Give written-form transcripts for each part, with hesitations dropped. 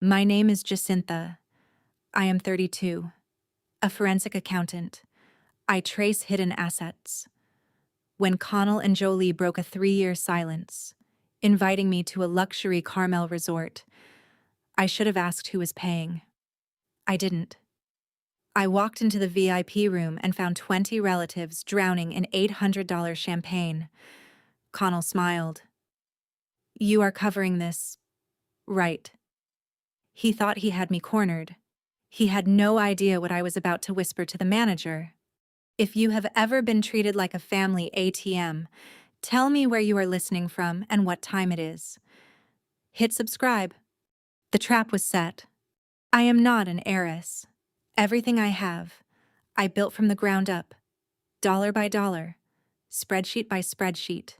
My name is Jacinta. I am 32, a forensic accountant. I trace hidden assets. When Connell and Jolie broke a 3-year silence, inviting me to a luxury Carmel resort, I should have asked who was paying. I didn't. I walked into the VIP room and found 20 relatives drowning in $800 champagne. Connell smiled. You are covering this, right? He thought he had me cornered. He had no idea what I was about to whisper to the manager. If you have ever been treated like a family ATM, tell me where you are listening from and what time it is. Hit subscribe. The trap was set. I am not an heiress. Everything I have, I built from the ground up, dollar by dollar, spreadsheet by spreadsheet.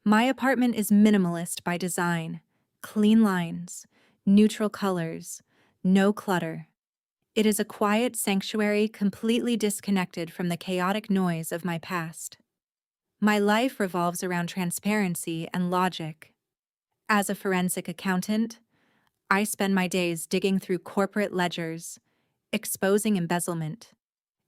My apartment is minimalist by design, clean lines, neutral colors, no clutter. It is a quiet sanctuary completely disconnected from the chaotic noise of my past. My life revolves around transparency and logic. As a forensic accountant, I spend my days digging through corporate ledgers, exposing embezzlement,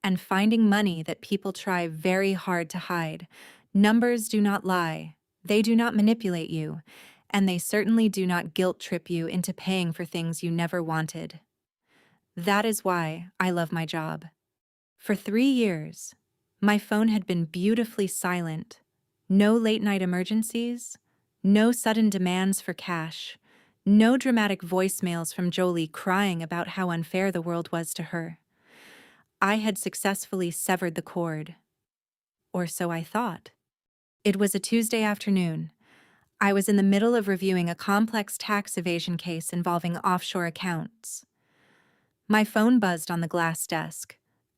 and finding money that people try very hard to hide. Numbers do not lie, they do not manipulate you, and they certainly do not guilt-trip you into paying for things you never wanted. That is why I love my job. For 3 years, my phone had been beautifully silent. No late-night emergencies, no sudden demands for cash, no dramatic voicemails from Jolie crying about how unfair the world was to her. I had successfully severed the cord. Or so I thought. It was a Tuesday afternoon. I was in the middle of reviewing a complex tax evasion case involving offshore accounts. My phone buzzed on the glass desk.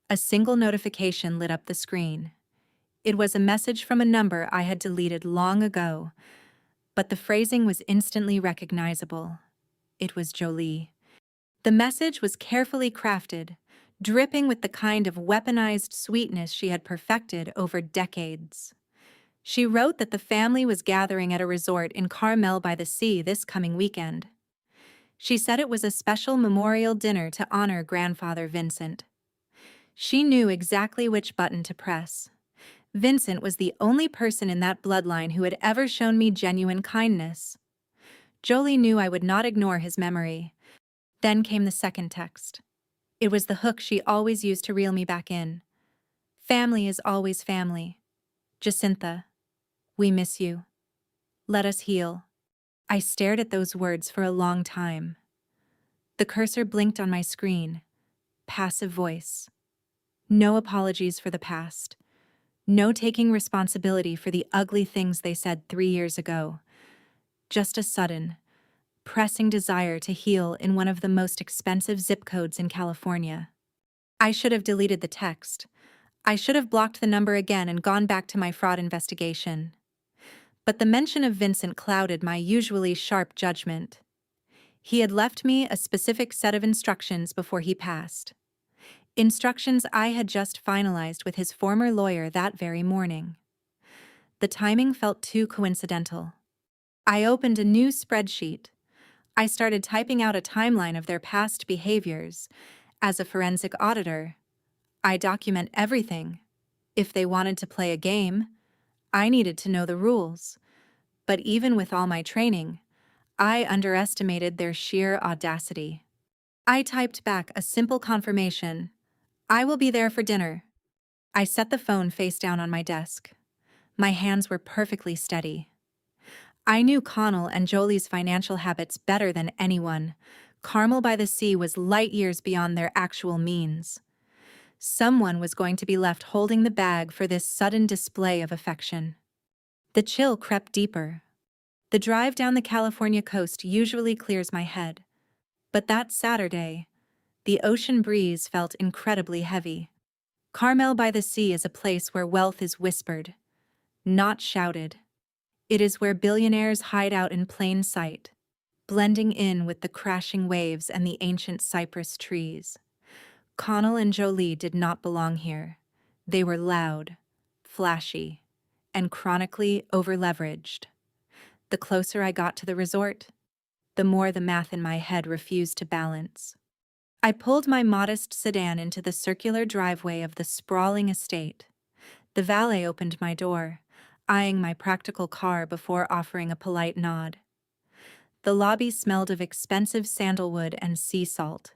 A single notification lit up the screen. It was a message from a number I had deleted long ago, but the phrasing was instantly recognizable. It was Jolie. The message was carefully crafted, dripping with the kind of weaponized sweetness she had perfected over decades. She wrote that the family was gathering at a resort in Carmel by the Sea this coming weekend. She said it was a special memorial dinner to honor grandfather Vincent. She knew exactly which button to press. Vincent was the only person in that bloodline who had ever shown me genuine kindness. Jolie knew I would not ignore his memory. Then came the second text. It was the hook she always used to reel me back in. Family is always family. Jacinta, we miss you. Let us heal. I stared at those words for a long time. The cursor blinked on my screen. Passive voice. No apologies for the past. No taking responsibility for the ugly things they said 3 years ago. Just a sudden, pressing desire to heal in one of the most expensive zip codes in California. I should have deleted the text. I should have blocked the number again and gone back to my fraud investigation. But the mention of Vincent clouded my usually sharp judgment. He had left me a specific set of instructions before he passed. Instructions I had just finalized with his former lawyer that very morning. The timing felt too coincidental. I opened a new spreadsheet. I started typing out a timeline of their past behaviors. As a forensic auditor, I document everything. If they wanted to play a game, I needed to know the rules. But even with all my training, I underestimated their sheer audacity. I typed back a simple confirmation. I will be there for dinner. I set the phone face down on my desk. My hands were perfectly steady. I knew Connell and Jolie's financial habits better than anyone. Carmel by the Sea was light years beyond their actual means. Someone was going to be left holding the bag for this sudden display of affection. The chill crept deeper. The drive down the California coast usually clears my head. But that Saturday, the ocean breeze felt incredibly heavy. Carmel by the Sea is a place where wealth is whispered, not shouted. It is where billionaires hide out in plain sight, blending in with the crashing waves and the ancient cypress trees. Connell and Jolie did not belong here. They were loud, flashy, and chronically over-leveraged. The closer I got to the resort, the more the math in my head refused to balance. I pulled my modest sedan into the circular driveway of the sprawling estate. The valet opened my door, eyeing my practical car before offering a polite nod. The lobby smelled of expensive sandalwood and sea salt.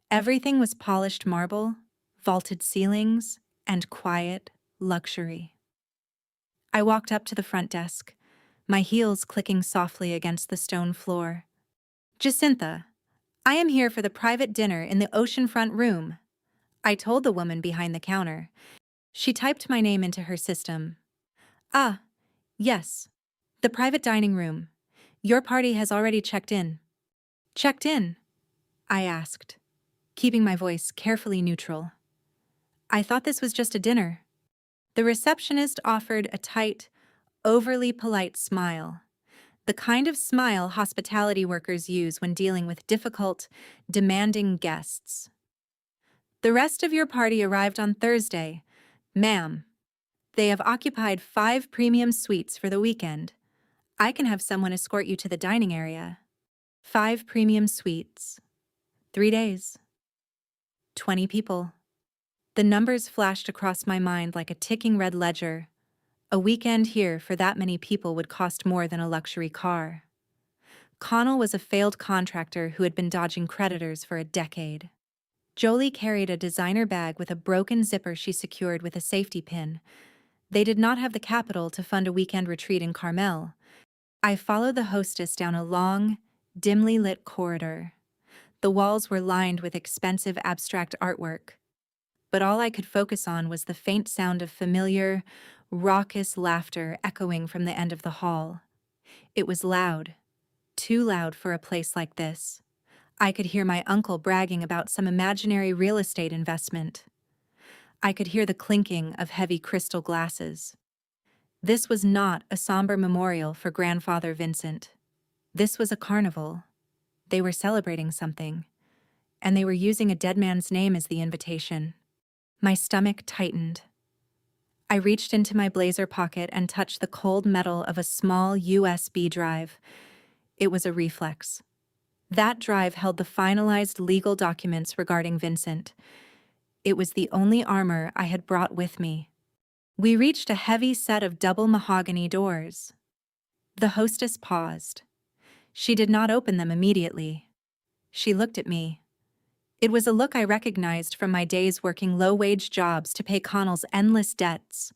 Everything was polished marble, vaulted ceilings, and quiet luxury. I walked up to the front desk, my heels clicking softly against the stone floor. "Jacintha, I am here for the private dinner in the oceanfront room," I told the woman behind the counter. She typed my name into her system. "Ah, yes. The private dining room. Your party has already checked in." "Checked in?" I asked, keeping my voice carefully neutral. "I thought this was just a dinner." The receptionist offered a tight, overly polite smile, the kind of smile hospitality workers use when dealing with difficult, demanding guests. "The rest of your party arrived on Thursday, ma'am. They have occupied 5 premium suites for the weekend. I can have someone escort you to the dining area." 5 premium suites. 3 days. 20 people. The numbers flashed across my mind like a ticking red ledger. A weekend here for that many people would cost more than a luxury car. Connell was a failed contractor who had been dodging creditors for a decade. Jolie carried a designer bag with a broken zipper she secured with a safety pin. They did not have the capital to fund a weekend retreat in Carmel. I followed the hostess down a long, dimly lit corridor. The walls were lined with expensive abstract artwork, but all I could focus on was the faint sound of familiar, raucous laughter echoing from the end of the hall. It was loud, too loud for a place like this. I could hear my uncle bragging about some imaginary real estate investment. I could hear the clinking of heavy crystal glasses. This was not a somber memorial for Grandfather Vincent. This was a carnival. They were celebrating something, and they were using a dead man's name as the invitation. My stomach tightened. I reached into my blazer pocket and touched the cold metal of a small USB drive. It was a reflex. That drive held the finalized legal documents regarding Vincent. It was the only armor I had brought with me. We reached a heavy set of double mahogany doors. The hostess paused. She did not open them immediately. She looked at me. It was a look I recognized from my days working low-wage jobs to pay Connell's endless debts.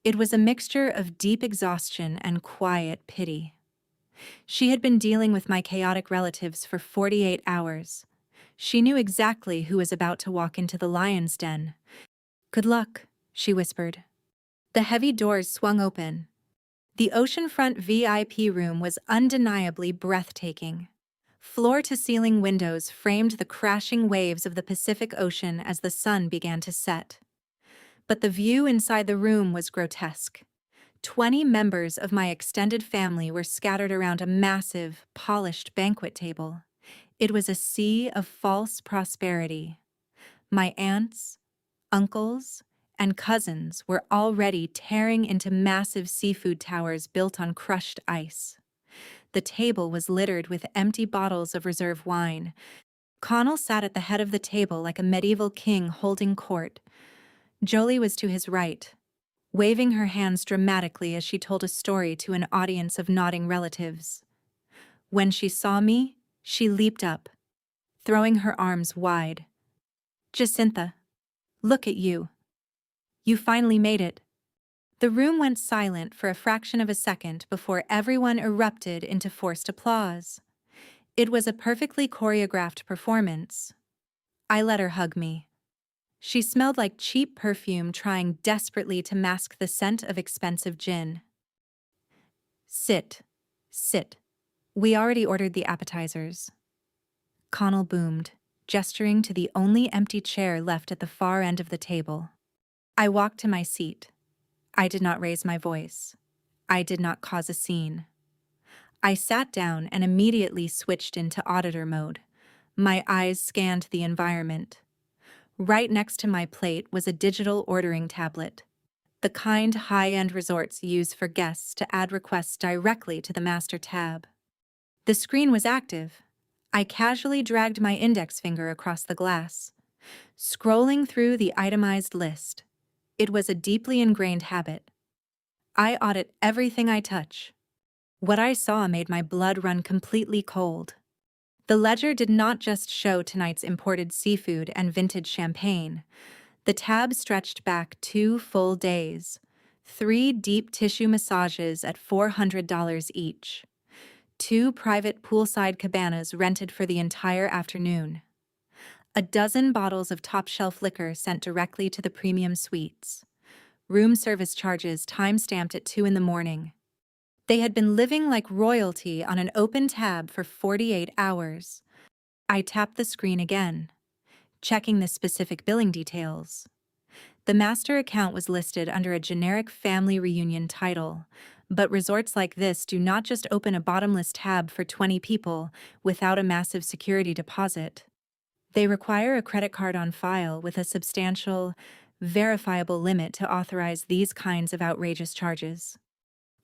It was a mixture of deep exhaustion and quiet pity. She had been dealing with my chaotic relatives for 48 hours. She knew exactly who was about to walk into the lion's den. "Good luck," she whispered. The heavy doors swung open. The oceanfront VIP room was undeniably breathtaking. Floor-to-ceiling windows framed the crashing waves of the Pacific Ocean as the sun began to set. But the view inside the room was grotesque. 20 members of my extended family were scattered around a massive, polished banquet table. It was a sea of false prosperity. My aunts, uncles, and cousins were already tearing into massive seafood towers built on crushed ice. The table was littered with empty bottles of reserve wine. Connell sat at the head of the table like a medieval king holding court. Jolie was to his right, waving her hands dramatically as she told a story to an audience of nodding relatives. When she saw me, she leaped up, throwing her arms wide. "Jacintha, look at you. You finally made it." The room went silent for a fraction of a second before everyone erupted into forced applause. It was a perfectly choreographed performance. I let her hug me. She smelled like cheap perfume trying desperately to mask the scent of expensive gin. "Sit. Sit. We already ordered the appetizers." Connell boomed, gesturing to the only empty chair left at the far end of the table. I walked to my seat. I did not raise my voice. I did not cause a scene. I sat down and immediately switched into auditor mode. My eyes scanned the environment. Right next to my plate was a digital ordering tablet, the kind high-end resorts use for guests to add requests directly to the master tab. The screen was active. I casually dragged my index finger across the glass, scrolling through the itemized list. It was a deeply ingrained habit. I audit everything I touch. What I saw made my blood run completely cold. The ledger did not just show tonight's imported seafood and vintage champagne. The tab stretched back 2 full days, 3 deep tissue massages at $400 each, 2 private poolside cabanas rented for the entire afternoon, a dozen bottles of top-shelf liquor sent directly to the premium suites, room service charges time-stamped at 2 in the morning. They had been living like royalty on an open tab for 48 hours. I tapped the screen again, checking the specific billing details. The master account was listed under a generic family reunion title, but resorts like this do not just open a bottomless tab for 20 people without a massive security deposit. They require a credit card on file with a substantial, verifiable limit to authorize these kinds of outrageous charges.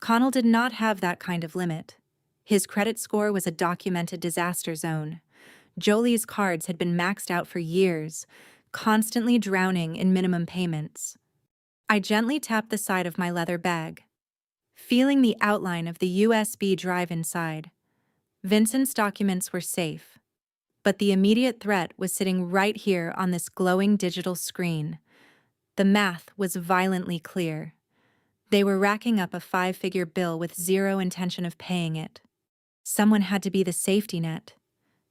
Connell did not have that kind of limit. His credit score was a documented disaster zone. Jolie's cards had been maxed out for years, constantly drowning in minimum payments. I gently tapped the side of my leather bag, feeling the outline of the USB drive inside. Vincent's documents were safe, but the immediate threat was sitting right here on this glowing digital screen. The math was violently clear. They were racking up a 5-figure bill with zero intention of paying it. Someone had to be the safety net.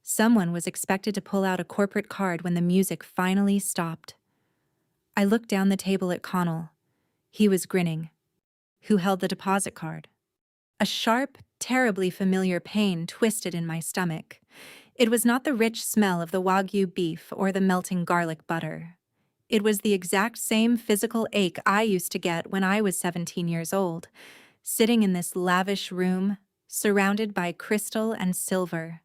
Someone was expected to pull out a corporate card when the music finally stopped. I looked down the table at Connell. He was grinning. Who held the deposit card? A sharp, terribly familiar pain twisted in my stomach. It was not the rich smell of the Wagyu beef or the melting garlic butter. It was the exact same physical ache I used to get when I was 17 years old, sitting in this lavish room, surrounded by crystal and silver.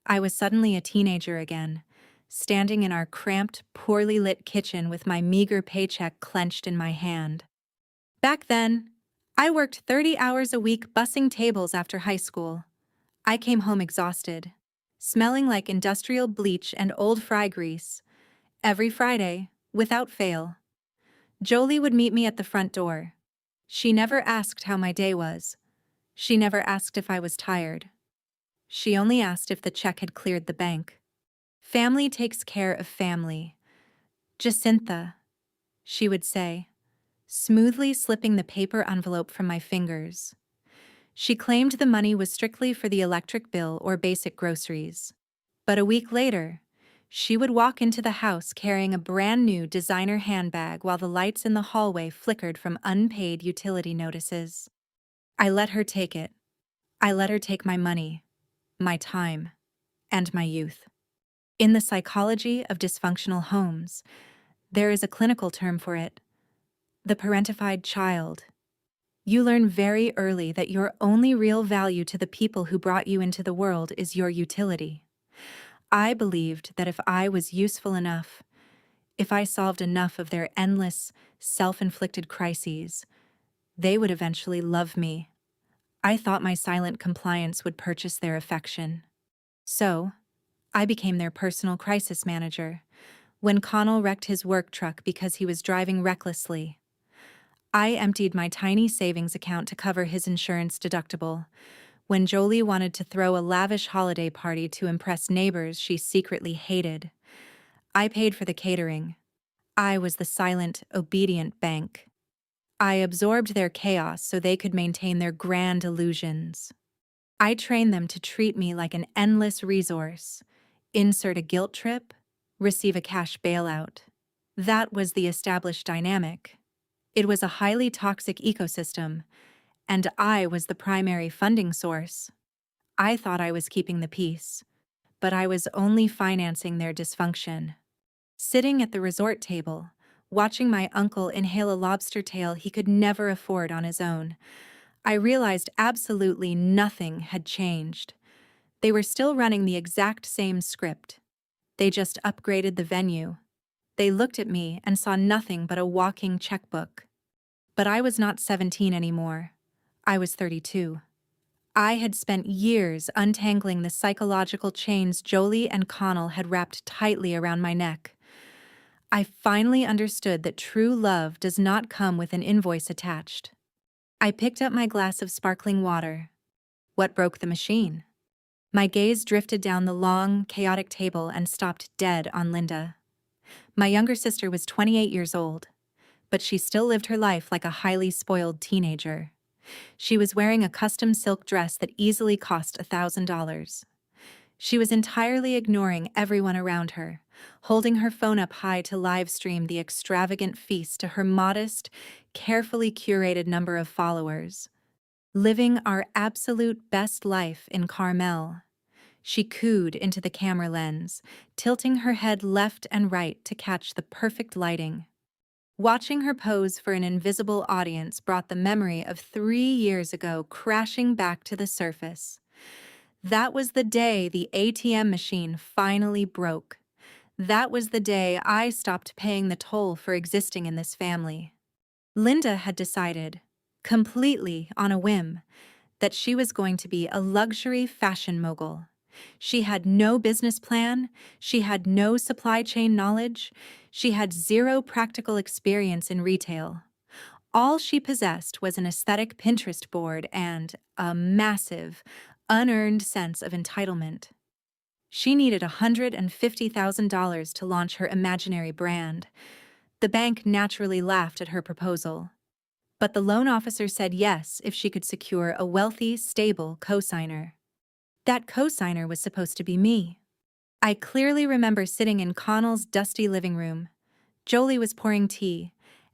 I was suddenly a teenager again, standing in our cramped, poorly lit kitchen with my meager paycheck clenched in my hand. Back then, I worked 30 hours a week bussing tables after high school. I came home exhausted, smelling like industrial bleach and old fry grease. Every Friday, without fail, Jolie would meet me at the front door. She never asked how my day was. She never asked if I was tired. She only asked if the check had cleared the bank. Family takes care of family. Jacintha, she would say, smoothly slipping the paper envelope from my fingers. She claimed the money was strictly for the electric bill or basic groceries. But a week later, she would walk into the house carrying a brand new designer handbag while the lights in the hallway flickered from unpaid utility notices. I let her take it. I let her take my money, my time, and my youth. In the psychology of dysfunctional homes, there is a clinical term for it: the parentified child. You learn very early that your only real value to the people who brought you into the world is your utility. I believed that if I was useful enough, if I solved enough of their endless, self-inflicted crises, they would eventually love me. I thought my silent compliance would purchase their affection. So, I became their personal crisis manager. When Connell wrecked his work truck because he was driving recklessly, I emptied my tiny savings account to cover his insurance deductible. When Jolie wanted to throw a lavish holiday party to impress neighbors she secretly hated, I paid for the catering. I was the silent, obedient bank. I absorbed their chaos so they could maintain their grand illusions. I trained them to treat me like an endless resource. Insert a guilt trip, receive a cash bailout. That was the established dynamic. It was a highly toxic ecosystem, and I was the primary funding source. I thought I was keeping the peace, but I was only financing their dysfunction. Sitting at the resort table, watching my uncle inhale a lobster tail he could never afford on his own, I realized absolutely nothing had changed. They were still running the exact same script. They just upgraded the venue. They looked at me and saw nothing but a walking checkbook. But I was not 17 anymore. I was 32. I had spent years untangling the psychological chains Jolie and Connell had wrapped tightly around my neck. I finally understood that true love does not come with an invoice attached. I picked up my glass of sparkling water. What broke the machine? My gaze drifted down the long, chaotic table and stopped dead on Linda. My younger sister was 28 years old, but she still lived her life like a highly spoiled teenager. She was wearing a custom silk dress that easily cost $1,000. She was entirely ignoring everyone around her, holding her phone up high to live stream the extravagant feast to her modest, carefully curated number of followers. Living our absolute best life in Carmel. She cooed into the camera lens, tilting her head left and right to catch the perfect lighting. Watching her pose for an invisible audience brought the memory of 3 years ago crashing back to the surface. That was the day the ATM machine finally broke. That was the day I stopped paying the toll for existing in this family. Linda had decided, completely on a whim, that she was going to be a luxury fashion mogul. She had no business plan, she had no supply chain knowledge, she had zero practical experience in retail. All she possessed was an aesthetic Pinterest board and a massive, unearned sense of entitlement. She needed $150,000 to launch her imaginary brand. The bank naturally laughed at her proposal. But the loan officer said yes if she could secure a wealthy, stable co-signer. That co-signer was supposed to be me. I clearly remember sitting in Connell's dusty living room. Jolie was pouring tea,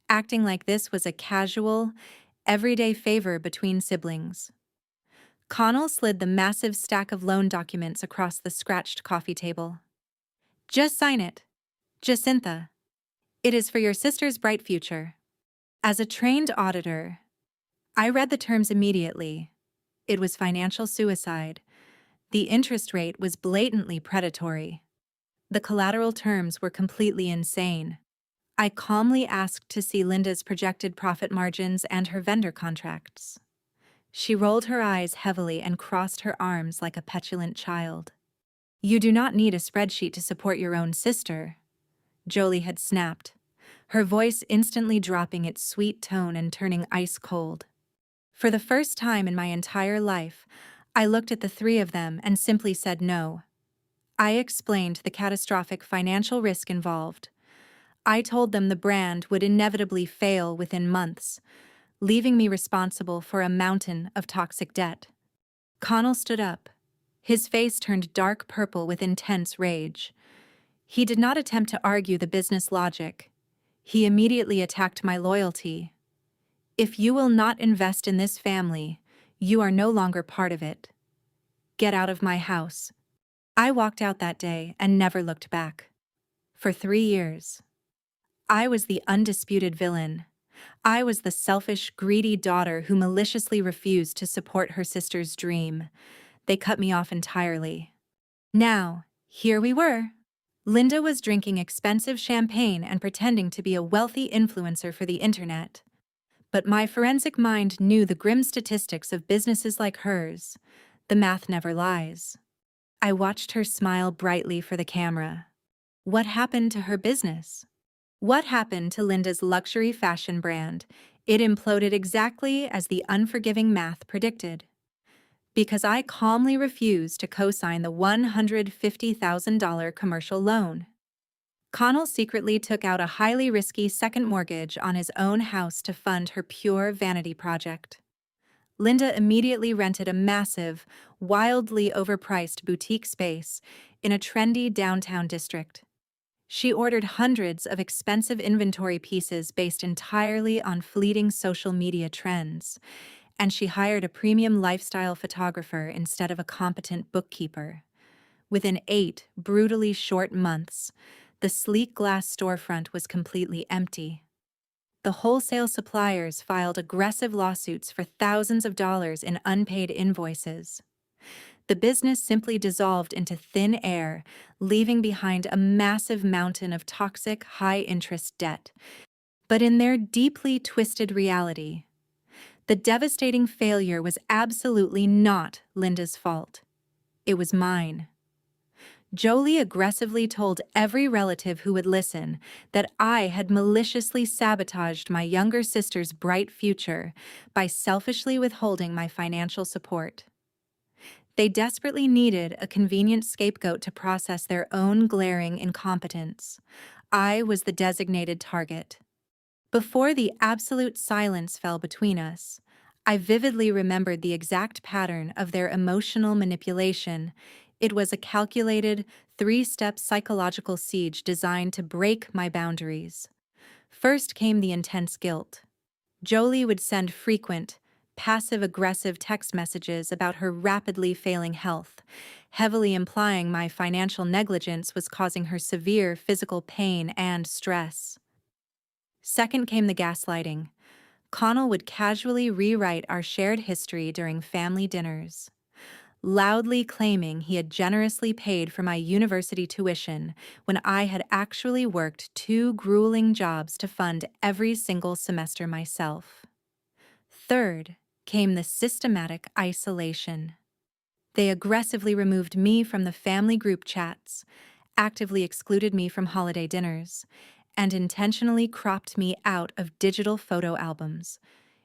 acting like this was a casual, everyday favor between siblings. Connell slid the massive stack of loan documents across the scratched coffee table. Just sign it, Jacintha. It is for your sister's bright future. As a trained auditor, I read the terms immediately. It was financial suicide. The interest rate was blatantly predatory. The collateral terms were completely insane. I calmly asked to see Linda's projected profit margins and her vendor contracts. She rolled her eyes heavily and crossed her arms like a petulant child. You do not need a spreadsheet to support your own sister, Jolie had snapped, her voice instantly dropping its sweet tone and turning ice cold. For the first time in my entire life, I looked at the three of them and simply said no. I explained the catastrophic financial risk involved. I told them the brand would inevitably fail within months, leaving me responsible for a mountain of toxic debt. Connell stood up. His face turned dark purple with intense rage. He did not attempt to argue the business logic. He immediately attacked my loyalty. If you will not invest in this family, you are no longer part of it. Get out of my house. I walked out that day and never looked back. For 3 years. I was the undisputed villain. I was the selfish, greedy daughter who maliciously refused to support her sister's dream. They cut me off entirely. Now, here we were. Linda was drinking expensive champagne and pretending to be a wealthy influencer for the internet. But my forensic mind knew the grim statistics of businesses like hers. The math never lies. I watched her smile brightly for the camera. What happened to her business? What happened to Linda's luxury fashion brand? It imploded exactly as the unforgiving math predicted. Because I calmly refused to co-sign the $150,000 commercial loan. Connell secretly took out a highly risky second mortgage on his own house to fund her pure vanity project. Linda immediately rented a massive, wildly overpriced boutique space in a trendy downtown district. She ordered hundreds of expensive inventory pieces based entirely on fleeting social media trends, and she hired a premium lifestyle photographer instead of a competent bookkeeper. Within 8 brutally short months, the sleek glass storefront was completely empty. The wholesale suppliers filed aggressive lawsuits for thousands of dollars in unpaid invoices. The business simply dissolved into thin air, leaving behind a massive mountain of toxic, high-interest debt. But in their deeply twisted reality, The devastating failure was absolutely not Linda's fault. It was mine. Jolie aggressively told every relative who would listen that I had maliciously sabotaged my younger sister's bright future by selfishly withholding my financial support. They desperately needed a convenient scapegoat to process their own glaring incompetence. I was the designated target. Before the absolute silence fell between us, I vividly remembered the exact pattern of their emotional manipulation. It was a calculated, three-step psychological siege designed to break my boundaries. First came the intense guilt. Jolie would send frequent, passive-aggressive text messages about her rapidly failing health, heavily implying my financial negligence was causing her severe physical pain and stress. Second came the gaslighting. Connell would casually rewrite our shared history during family dinners, loudly claiming he had generously paid for my university tuition when I had actually worked 2 grueling jobs to fund every single semester myself. Third came the systematic isolation. They aggressively removed me from the family group chats, actively excluded me from holiday dinners, and intentionally cropped me out of digital photo albums,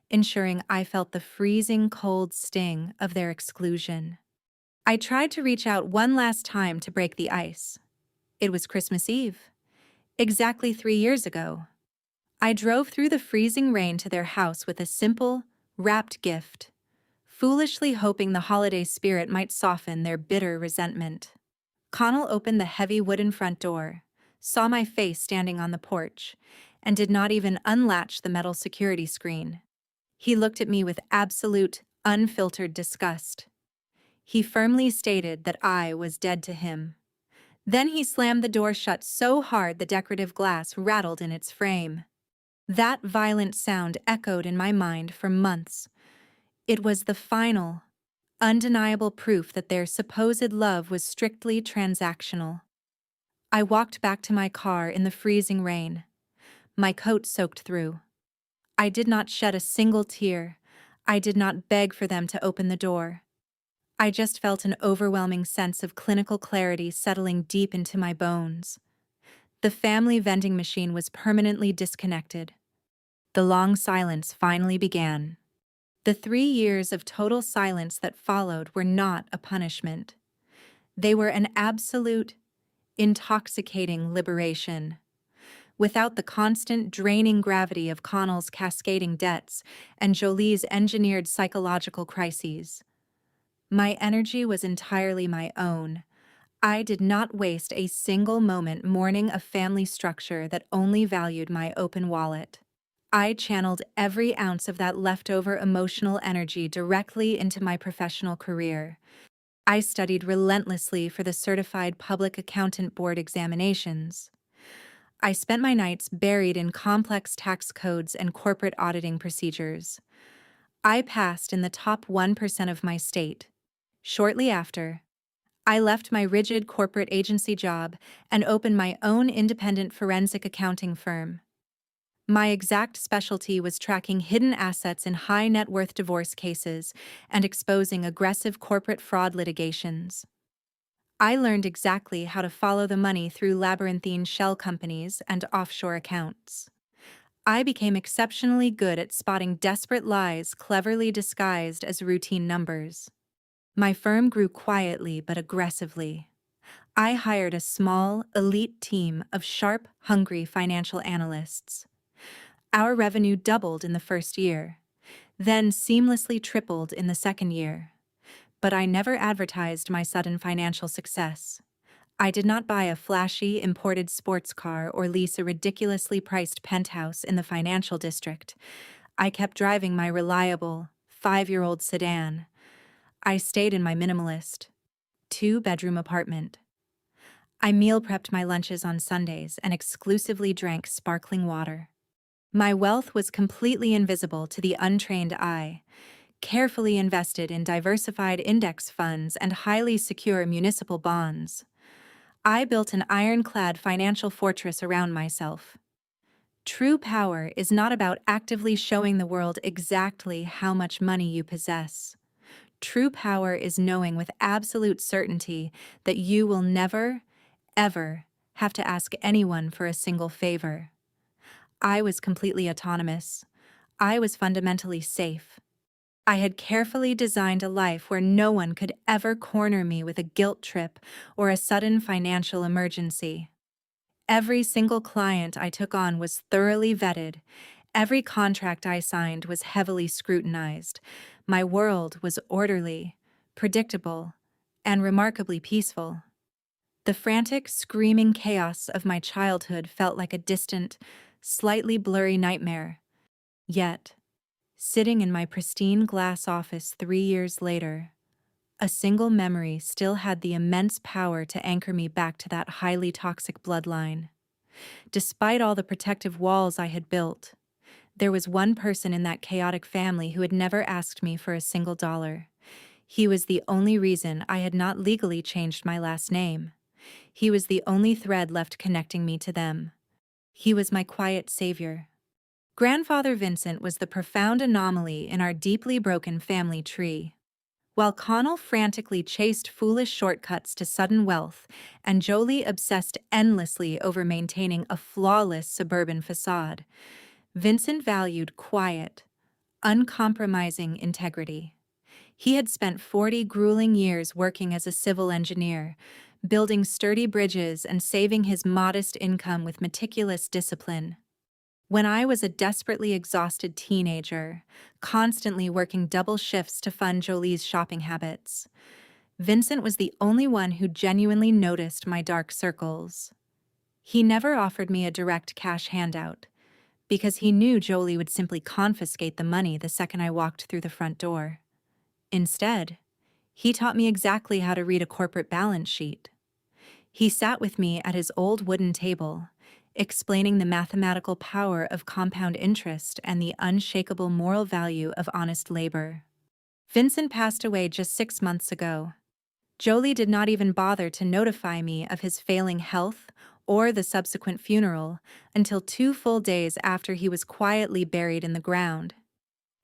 ensuring I felt the freezing cold sting of their exclusion. I tried to reach out one last time to break the ice. It was Christmas Eve, exactly 3 years ago. I drove through the freezing rain to their house with a simple, wrapped gift, foolishly hoping the holiday spirit might soften their bitter resentment. Connell opened the heavy wooden front door, saw my face standing on the porch, and did not even unlatch the metal security screen. He looked at me with absolute, unfiltered disgust. He firmly stated that I was dead to him. Then he slammed the door shut so hard the decorative glass rattled in its frame. That violent sound echoed in my mind for months. It was the final, undeniable proof that their supposed love was strictly transactional. I walked back to my car in the freezing rain, my coat soaked through. I did not shed a single tear. I did not beg for them to open the door. I just felt an overwhelming sense of clinical clarity settling deep into my bones. The family vending machine was permanently disconnected. The long silence finally began. The 3 years of total silence that followed were not a punishment. They were an absolute, intoxicating liberation. Without the constant, draining gravity of Connell's cascading debts and Jolie's engineered psychological crises, my energy was entirely my own. I did not waste a single moment mourning a family structure that only valued my open wallet. I channeled every ounce of that leftover emotional energy directly into my professional career. I studied relentlessly for the Certified Public Accountant Board examinations. I spent my nights buried in complex tax codes and corporate auditing procedures. I passed in the top 1% of my state. Shortly after, I left my rigid corporate agency job and opened my own independent forensic accounting firm. My exact specialty was tracking hidden assets in high net worth divorce cases and exposing aggressive corporate fraud litigations. I learned exactly how to follow the money through labyrinthine shell companies and offshore accounts. I became exceptionally good at spotting desperate lies cleverly disguised as routine numbers. My firm grew quietly but aggressively. I hired a small, elite team of sharp, hungry financial analysts. Our revenue doubled in the first year, then seamlessly tripled in the second year. But I never advertised my sudden financial success. I did not buy a flashy, imported sports car or lease a ridiculously priced penthouse in the financial district. I kept driving my reliable, 5-year-old sedan. I stayed in my minimalist, 2-bedroom apartment. I meal prepped my lunches on Sundays and exclusively drank sparkling water. My wealth was completely invisible to the untrained eye, carefully invested in diversified index funds and highly secure municipal bonds. I built an ironclad financial fortress around myself. True power is not about actively showing the world exactly how much money you possess. True power is knowing with absolute certainty that you will never, ever have to ask anyone for a single favor. I was completely autonomous. I was fundamentally safe. I had carefully designed a life where no one could ever corner me with a guilt trip or a sudden financial emergency. Every single client I took on was thoroughly vetted. Every contract I signed was heavily scrutinized. My world was orderly, predictable, and remarkably peaceful. The frantic, screaming chaos of my childhood felt like a distant, slightly blurry nightmare. Yet, sitting in my pristine glass office 3 years later, a single memory still had the immense power to anchor me back to that highly toxic bloodline. Despite all the protective walls I had built, there was one person in that chaotic family who had never asked me for a single dollar. He was the only reason I had not legally changed my last name. He was the only thread left connecting me to them. He was my quiet savior. Grandfather Vincent was the profound anomaly in our deeply broken family tree. While Connell frantically chased foolish shortcuts to sudden wealth, and Jolie obsessed endlessly over maintaining a flawless suburban facade, Vincent valued quiet, uncompromising integrity. He had spent 40 grueling years working as a civil engineer, building sturdy bridges and saving his modest income with meticulous discipline. When I was a desperately exhausted teenager, constantly working double shifts to fund Jolie's shopping habits, Vincent was the only one who genuinely noticed my dark circles. He never offered me a direct cash handout, because he knew Jolie would simply confiscate the money the second I walked through the front door. Instead, he taught me exactly how to read a corporate balance sheet. He sat with me at his old wooden table, explaining the mathematical power of compound interest and the unshakable moral value of honest labor. Vincent passed away just 6 months ago. Jolie did not even bother to notify me of his failing health or the subsequent funeral until 2 full days after he was quietly buried in the ground.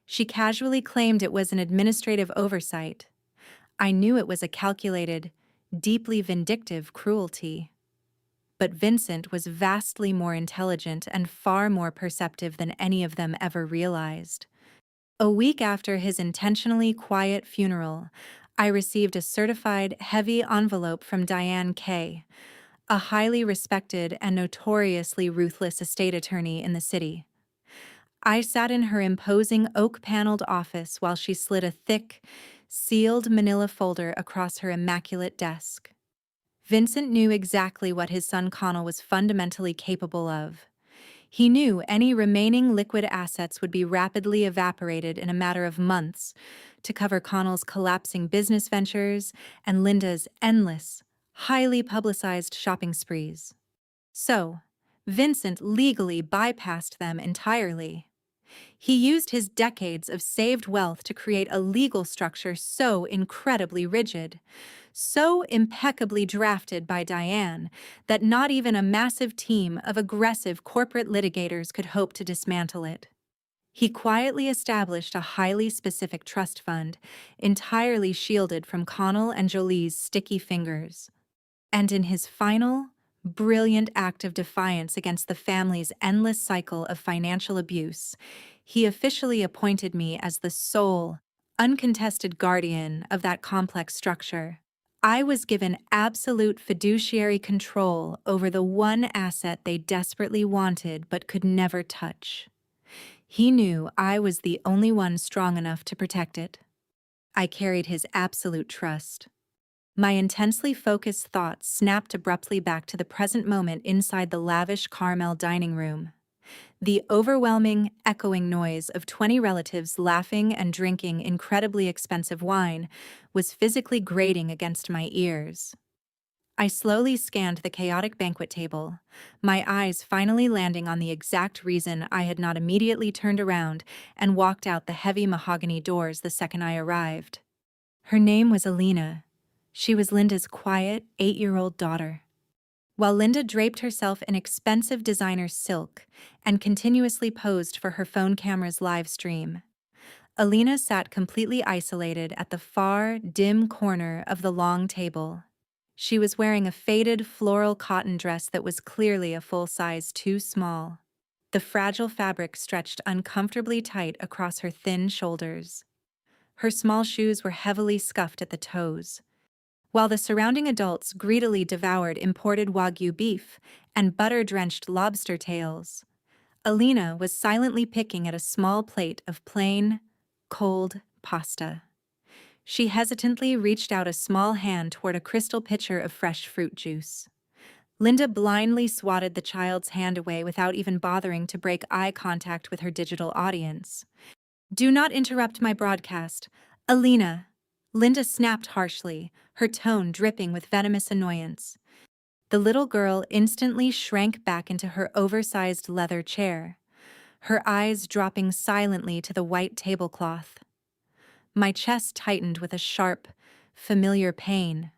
She casually claimed it was an administrative oversight. I knew it was a calculated, deeply vindictive cruelty. But Vincent was vastly more intelligent and far more perceptive than any of them ever realized. A week after his intentionally quiet funeral, I received a certified, heavy envelope from Diane Kay, a highly respected and notoriously ruthless estate attorney in the city. I sat in her imposing oak-paneled office while she slid a thick, sealed manila folder across her immaculate desk. Vincent knew exactly what his son Connell was fundamentally capable of. He knew any remaining liquid assets would be rapidly evaporated in a matter of months to cover Connell's collapsing business ventures and Linda's endless, highly publicized shopping sprees. So, Vincent legally bypassed them entirely. He used his decades of saved wealth to create a legal structure so incredibly rigid, so impeccably drafted by Diane, that not even a massive team of aggressive corporate litigators could hope to dismantle it. He quietly established a highly specific trust fund, entirely shielded from Connell and Jolie's sticky fingers. And in his final, brilliant act of defiance against the family's endless cycle of financial abuse, he officially appointed me as the sole, uncontested guardian of that complex structure. I was given absolute fiduciary control over the one asset they desperately wanted but could never touch. He knew I was the only one strong enough to protect it. I carried his absolute trust. My intensely focused thoughts snapped abruptly back to the present moment inside the lavish Carmel dining room. The overwhelming, echoing noise of 20 relatives laughing and drinking incredibly expensive wine was physically grating against my ears. I slowly scanned the chaotic banquet table, my eyes finally landing on the exact reason I had not immediately turned around and walked out the heavy mahogany doors the second I arrived. Her name was Alina. She was Linda's quiet, 8-year-old daughter. While Linda draped herself in expensive designer silk and continuously posed for her phone camera's live stream, Alina sat completely isolated at the far, dim corner of the long table. She was wearing a faded floral cotton dress that was clearly a full size too small. The fragile fabric stretched uncomfortably tight across her thin shoulders. Her small shoes were heavily scuffed at the toes, while the surrounding adults greedily devoured imported Wagyu beef and butter-drenched lobster tails. Alina was silently picking at a small plate of plain, cold pasta. She hesitantly reached out a small hand toward a crystal pitcher of fresh fruit juice. Linda blindly swatted the child's hand away without even bothering to break eye contact with her digital audience. "Do not interrupt my broadcast, Alina," Linda snapped harshly, her tone dripping with venomous annoyance. The little girl instantly shrank back into her oversized leather chair, her eyes dropping silently to the white tablecloth. My chest tightened with a sharp, familiar pain.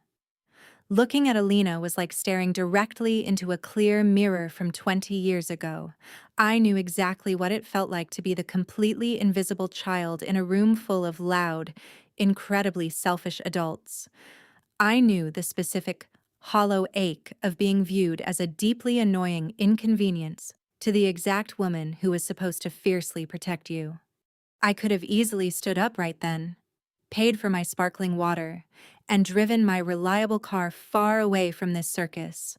Looking at Alina was like staring directly into a clear mirror from 20 years ago. I knew exactly what it felt like to be the completely invisible child in a room full of loud, incredibly selfish adults. I knew the specific, hollow ache of being viewed as a deeply annoying inconvenience to the exact woman who was supposed to fiercely protect you. I could have easily stood up right then, paid for my sparkling water, and driven my reliable car far away from this circus.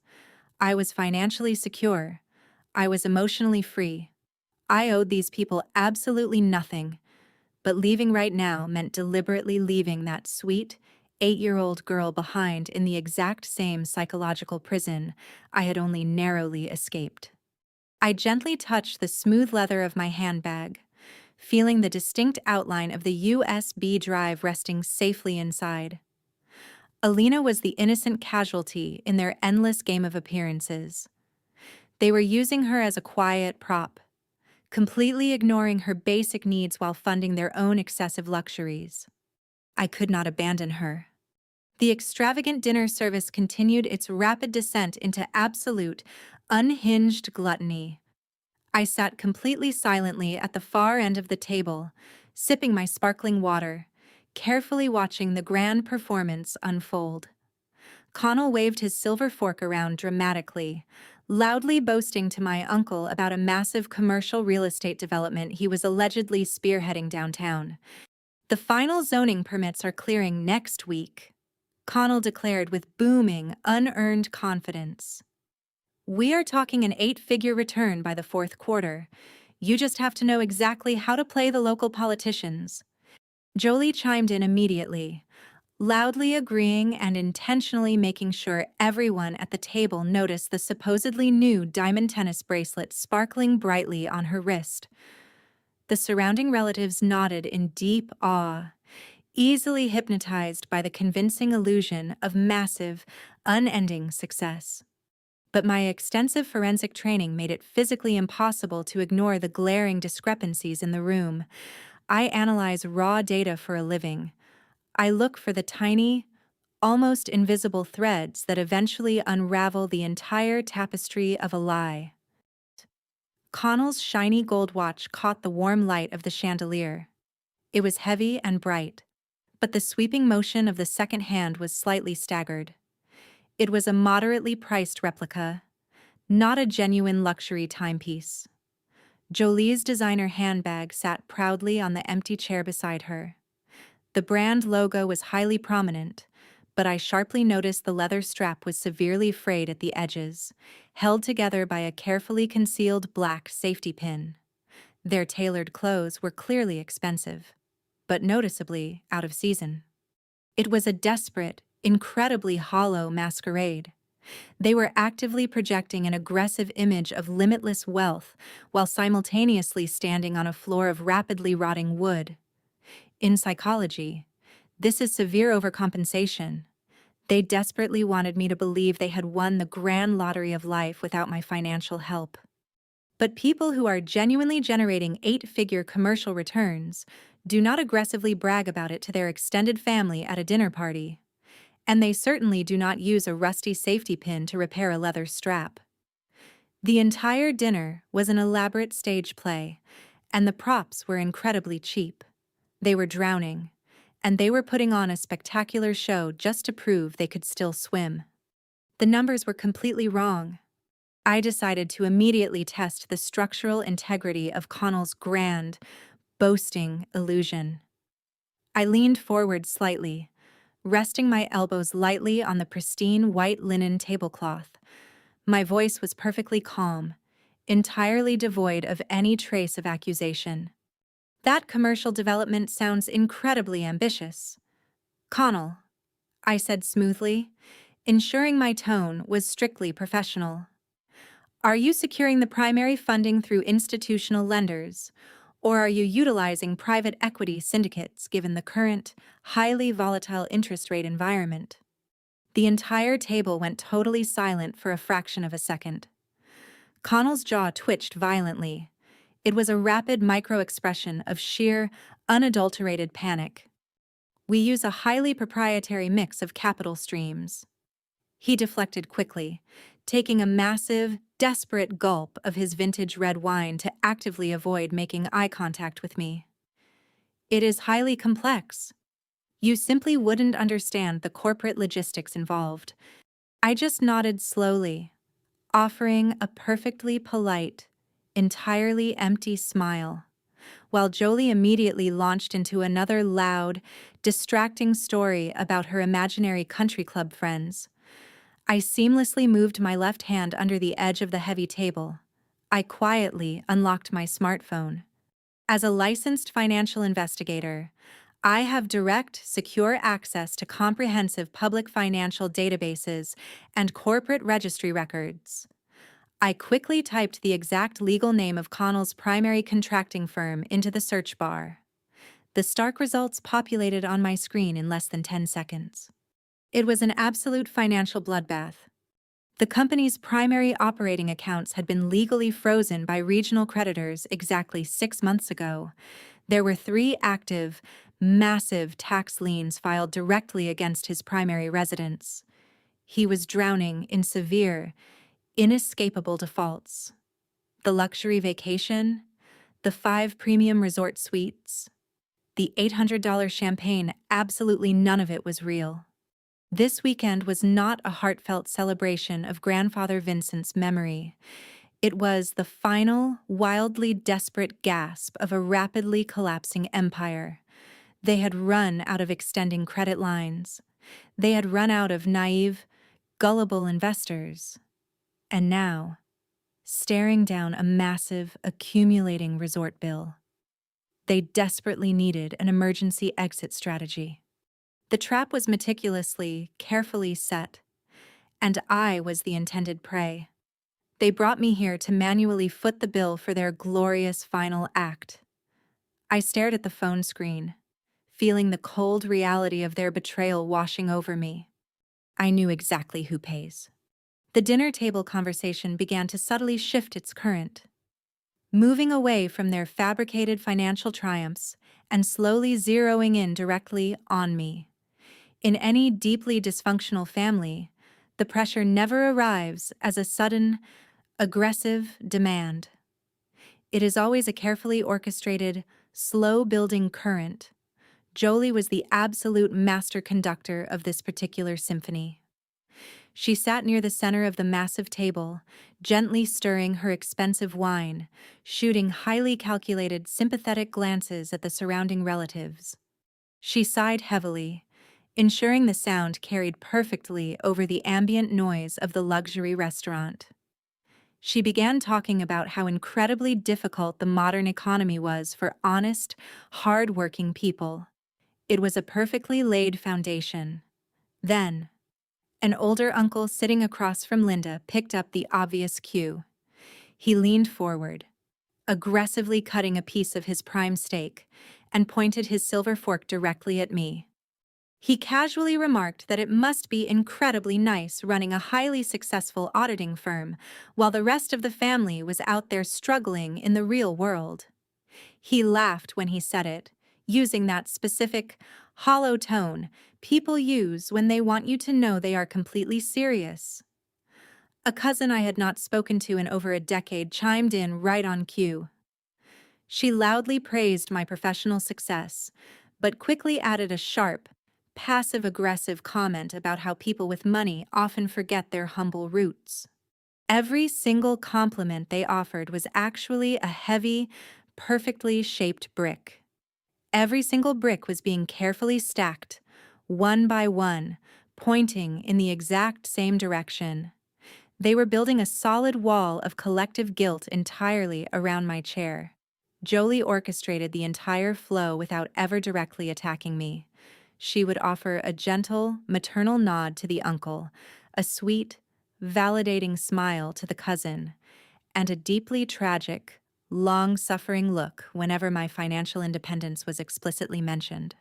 I was financially secure. I was emotionally free. I owed these people absolutely nothing, but leaving right now meant deliberately leaving that sweet, 8-year-old girl behind in the exact same psychological prison I had only narrowly escaped. I gently touched the smooth leather of my handbag, feeling the distinct outline of the USB drive resting safely inside. Alina was the innocent casualty in their endless game of appearances. They were using her as a quiet prop, completely ignoring her basic needs while funding their own excessive luxuries. I could not abandon her. The extravagant dinner service continued its rapid descent into absolute, unhinged gluttony. I sat completely silently at the far end of the table, sipping my sparkling water, carefully watching the grand performance unfold. Connell waved his silver fork around dramatically, loudly boasting to my uncle about a massive commercial real estate development he was allegedly spearheading downtown. "The final zoning permits are clearing next week," Connell declared with booming, unearned confidence. "We are talking an 8-figure return by the fourth quarter. You just have to know exactly how to play the local politicians." Jolie chimed in immediately, loudly agreeing and intentionally making sure everyone at the table noticed the supposedly new diamond tennis bracelet sparkling brightly on her wrist. The surrounding relatives nodded in deep awe, easily hypnotized by the convincing illusion of massive, unending success. But my extensive forensic training made it physically impossible to ignore the glaring discrepancies in the room. I analyze raw data for a living. I look for the tiny, almost invisible threads that eventually unravel the entire tapestry of a lie. Connell's shiny gold watch caught the warm light of the chandelier. It was heavy and bright, but the sweeping motion of the second hand was slightly staggered. It was a moderately priced replica, not a genuine luxury timepiece. Jolie's designer handbag sat proudly on the empty chair beside her. The brand logo was highly prominent, but I sharply noticed the leather strap was severely frayed at the edges, held together by a carefully concealed black safety pin. Their tailored clothes were clearly expensive, but noticeably out of season. It was a desperate, incredibly hollow masquerade. They were actively projecting an aggressive image of limitless wealth while simultaneously standing on a floor of rapidly rotting wood. In psychology, this is severe overcompensation. They desperately wanted me to believe they had won the grand lottery of life without my financial help. But people who are genuinely generating 8-figure commercial returns do not aggressively brag about it to their extended family at a dinner party. And they certainly do not use a rusty safety pin to repair a leather strap. The entire dinner was an elaborate stage play, and the props were incredibly cheap. They were drowning, and they were putting on a spectacular show just to prove they could still swim. The numbers were completely wrong. I decided to immediately test the structural integrity of Connell's grand, boasting illusion. I leaned forward slightly, resting my elbows lightly on the pristine white linen tablecloth. My voice was perfectly calm, entirely devoid of any trace of accusation. That commercial development sounds incredibly ambitious. Connell, I said smoothly, ensuring my tone was strictly professional. Are you securing the primary funding through institutional lenders, or are you utilizing private equity syndicates given the current, highly volatile interest rate environment? The entire table went totally silent for a fraction of a second. Connell's jaw twitched violently. It was a rapid micro-expression of sheer, unadulterated panic. We use a highly proprietary mix of capital streams. He deflected quickly, taking a massive, desperate gulp of his vintage red wine to actively avoid making eye contact with me. It is highly complex. You simply wouldn't understand the corporate logistics involved. I just nodded slowly, offering a perfectly polite, entirely empty smile, while Jolie immediately launched into another loud, distracting story about her imaginary country club friends. I seamlessly moved my left hand under the edge of the heavy table. I quietly unlocked my smartphone. As a licensed financial investigator, I have direct, secure access to comprehensive public financial databases and corporate registry records. I quickly typed the exact legal name of Connell's primary contracting firm into the search bar. The stark results populated on my screen in less than 10 seconds. It was an absolute financial bloodbath. The company's primary operating accounts had been legally frozen by regional creditors exactly 6 months ago. There were 3 active, massive tax liens filed directly against his primary residence. He was drowning in severe, inescapable defaults. The luxury vacation, the 5 premium resort suites, the $800 champagne, absolutely none of it was real. This weekend was not a heartfelt celebration of Grandfather Vincent's memory. It was the final, wildly desperate gasp of a rapidly collapsing empire. They had run out of extending credit lines. They had run out of naive, gullible investors. And now, staring down a massive, accumulating resort bill, they desperately needed an emergency exit strategy. The trap was meticulously, carefully set, and I was the intended prey. They brought me here to manually foot the bill for their glorious final act. I stared at the phone screen, feeling the cold reality of their betrayal washing over me. I knew exactly who pays. The dinner table conversation began to subtly shift its current, moving away from their fabricated financial triumphs and slowly zeroing in directly on me. In any deeply dysfunctional family, the pressure never arrives as a sudden, aggressive demand. It is always a carefully orchestrated, slow-building current. Jolie was the absolute master conductor of this particular symphony. She sat near the center of the massive table, gently stirring her expensive wine, shooting highly calculated, sympathetic glances at the surrounding relatives. She sighed heavily, ensuring the sound carried perfectly over the ambient noise of the luxury restaurant. She began talking about how incredibly difficult the modern economy was for honest, hard-working people. It was a perfectly laid foundation. Then, an older uncle sitting across from Linda picked up the obvious cue. He leaned forward, aggressively cutting a piece of his prime steak, and pointed his silver fork directly at me. He casually remarked that it must be incredibly nice running a highly successful auditing firm while the rest of the family was out there struggling in the real world. He laughed when he said it, using that specific, hollow tone people use when they want you to know they are completely serious. A cousin I had not spoken to in over a decade chimed in right on cue. She loudly praised my professional success, but quickly added a sharp, passive-aggressive comment about how people with money often forget their humble roots. Every single compliment they offered was actually a heavy, perfectly shaped brick. Every single brick was being carefully stacked, one by one, pointing in the exact same direction. They were building a solid wall of collective guilt entirely around my chair. Jolie orchestrated the entire flow without ever directly attacking me. She would offer a gentle, maternal nod to the uncle, a sweet, validating smile to the cousin, and a deeply tragic, long-suffering look whenever my financial independence was explicitly mentioned.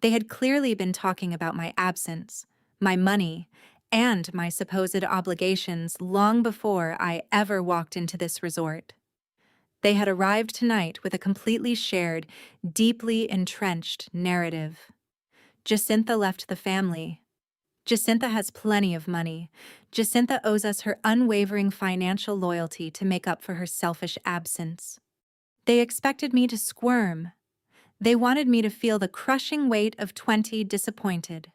They had clearly been talking about my absence, my money, and my supposed obligations long before I ever walked into this resort. They had arrived tonight with a completely shared, deeply entrenched narrative. Jacintha left the family. Jacintha has plenty of money. Jacintha owes us her unwavering financial loyalty to make up for her selfish absence. They expected me to squirm. They wanted me to feel the crushing weight of 20 disappointed,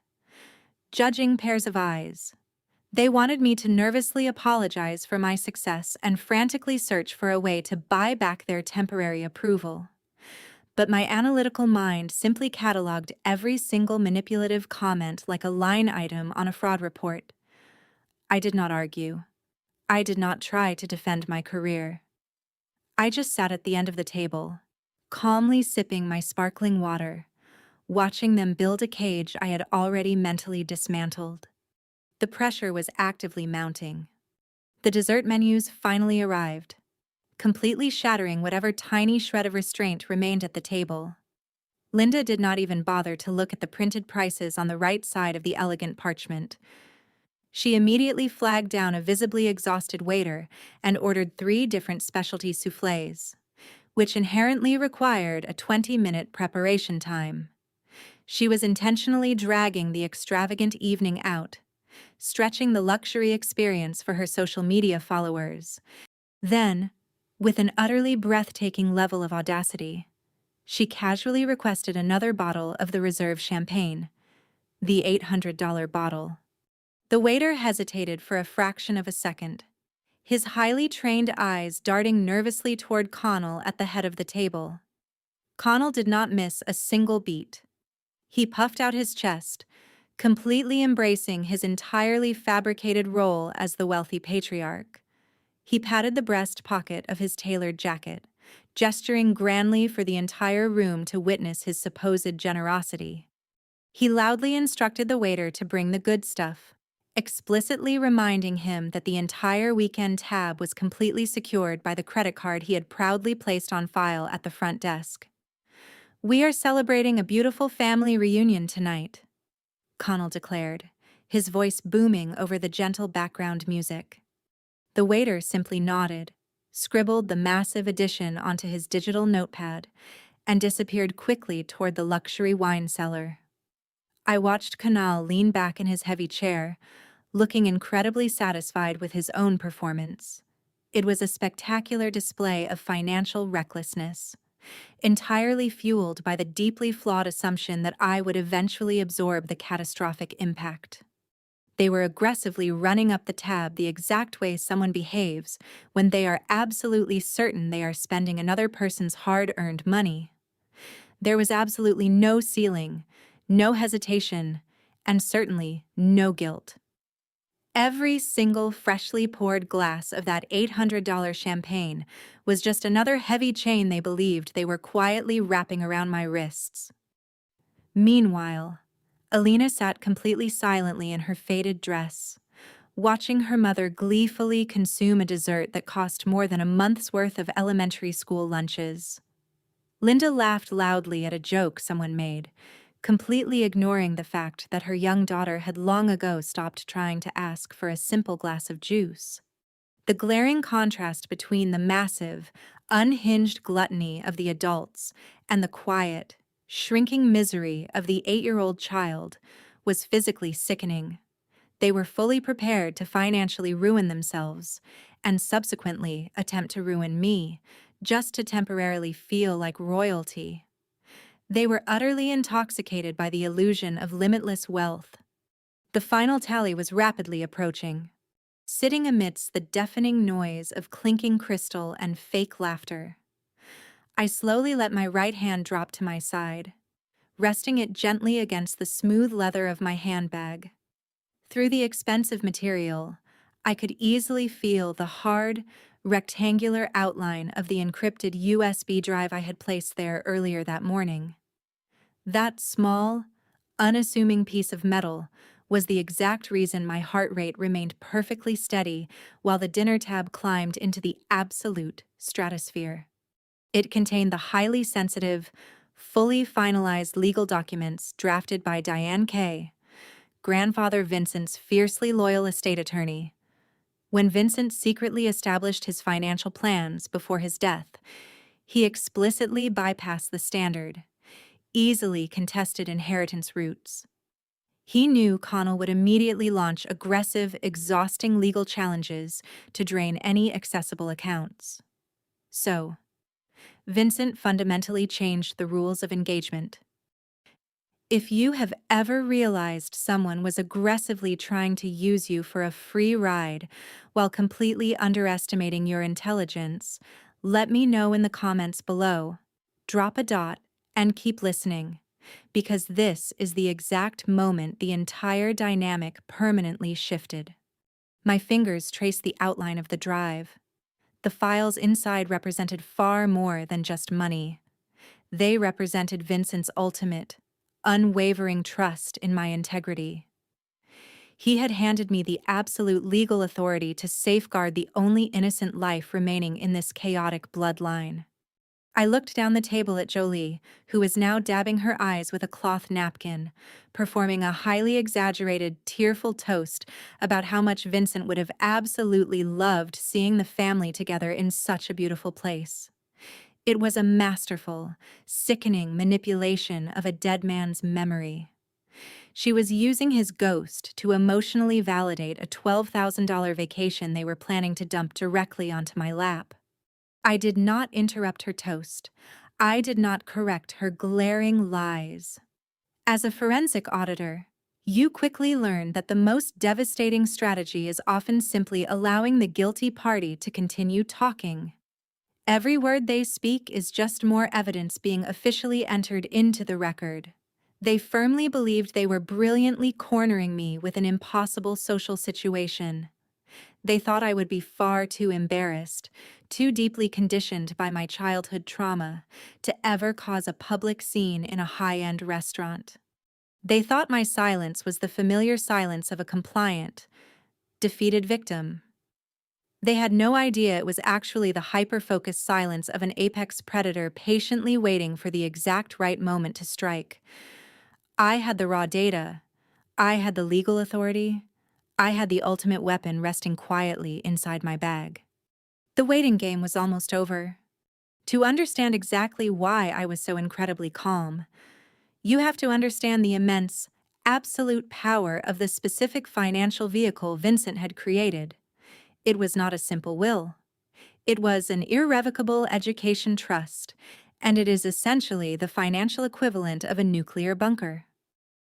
judging pairs of eyes. They wanted me to nervously apologize for my success and frantically search for a way to buy back their temporary approval. But my analytical mind simply cataloged every single manipulative comment like a line item on a fraud report. I did not argue. I did not try to defend my career. I just sat at the end of the table, calmly sipping my sparkling water, watching them build a cage I had already mentally dismantled. The pressure was actively mounting. The dessert menus finally arrived, completely shattering whatever tiny shred of restraint remained at the table. Linda did not even bother to look at the printed prices on the right side of the elegant parchment. She immediately flagged down a visibly exhausted waiter and ordered 3 different specialty soufflés, which inherently required a 20-minute preparation time. She was intentionally dragging the extravagant evening out, stretching the luxury experience for her social media followers. Then, with an utterly breathtaking level of audacity, she casually requested another bottle of the reserve champagne, the $800 bottle. The waiter hesitated for a fraction of a second, his highly trained eyes darting nervously toward Connell at the head of the table. Connell did not miss a single beat. He puffed out his chest, completely embracing his entirely fabricated role as the wealthy patriarch. He patted the breast pocket of his tailored jacket, gesturing grandly for the entire room to witness his supposed generosity. He loudly instructed the waiter to bring the good stuff, explicitly reminding him that the entire weekend tab was completely secured by the credit card he had proudly placed on file at the front desk. "We are celebrating a beautiful family reunion tonight," Connell declared, his voice booming over the gentle background music. The waiter simply nodded, scribbled the massive addition onto his digital notepad, and disappeared quickly toward the luxury wine cellar. I watched Connell lean back in his heavy chair, looking incredibly satisfied with his own performance. It was a spectacular display of financial recklessness, entirely fueled by the deeply flawed assumption that I would eventually absorb the catastrophic impact. They were aggressively running up the tab the exact way someone behaves when they are absolutely certain they are spending another person's hard-earned money. There was absolutely no ceiling, no hesitation, and certainly no guilt. Every single freshly poured glass of that $800 champagne was just another heavy chain they believed they were quietly wrapping around my wrists. Meanwhile, Alina sat completely silently in her faded dress, watching her mother gleefully consume a dessert that cost more than a month's worth of elementary school lunches. Linda laughed loudly at a joke someone made, completely ignoring the fact that her young daughter had long ago stopped trying to ask for a simple glass of juice. The glaring contrast between the massive, unhinged gluttony of the adults and the quiet, shrinking misery of the 8-year-old child was physically sickening. They were fully prepared to financially ruin themselves and subsequently attempt to ruin me, just to temporarily feel like royalty. They were utterly intoxicated by the illusion of limitless wealth. The final tally was rapidly approaching. Sitting amidst the deafening noise of clinking crystal and fake laughter, I slowly let my right hand drop to my side, resting it gently against the smooth leather of my handbag. Through the expensive material, I could easily feel the hard, rectangular outline of the encrypted USB drive I had placed there earlier that morning. That small, unassuming piece of metal was the exact reason my heart rate remained perfectly steady while the dinner tab climbed into the absolute stratosphere. It contained the highly sensitive, fully finalized legal documents drafted by Diane Kay, grandfather Vincent's fiercely loyal estate attorney. When Vincent secretly established his financial plans before his death, he explicitly bypassed the standard, easily contested inheritance routes. He knew Connell would immediately launch aggressive, exhausting legal challenges to drain any accessible accounts. So, Vincent fundamentally changed the rules of engagement. If you have ever realized someone was aggressively trying to use you for a free ride while completely underestimating your intelligence, let me know in the comments below. Drop a dot and keep listening, because this is the exact moment the entire dynamic permanently shifted. My fingers traced the outline of the drive. The files inside represented far more than just money. They represented Vincent's ultimate, unwavering trust in my integrity. He had handed me the absolute legal authority to safeguard the only innocent life remaining in this chaotic bloodline. I looked down the table at Jolie, who was now dabbing her eyes with a cloth napkin, performing a highly exaggerated, tearful toast about how much Vincent would have absolutely loved seeing the family together in such a beautiful place. It was a masterful, sickening manipulation of a dead man's memory. She was using his ghost to emotionally validate a $12,000 vacation they were planning to dump directly onto my lap. I did not interrupt her toast. I did not correct her glaring lies. As a forensic auditor, you quickly learn that the most devastating strategy is often simply allowing the guilty party to continue talking. Every word they speak is just more evidence being officially entered into the record. They firmly believed they were brilliantly cornering me with an impossible social situation. They thought I would be far too embarrassed, too deeply conditioned by my childhood trauma, to ever cause a public scene in a high-end restaurant. They thought my silence was the familiar silence of a compliant, defeated victim. They had no idea it was actually the hyper-focused silence of an apex predator patiently waiting for the exact right moment to strike. I had the raw data. I had the legal authority. I had the ultimate weapon resting quietly inside my bag. The waiting game was almost over. To understand exactly why I was so incredibly calm, you have to understand the immense, absolute power of the specific financial vehicle Vincent had created. It was not a simple will. It was an irrevocable education trust, and it is essentially the financial equivalent of a nuclear bunker.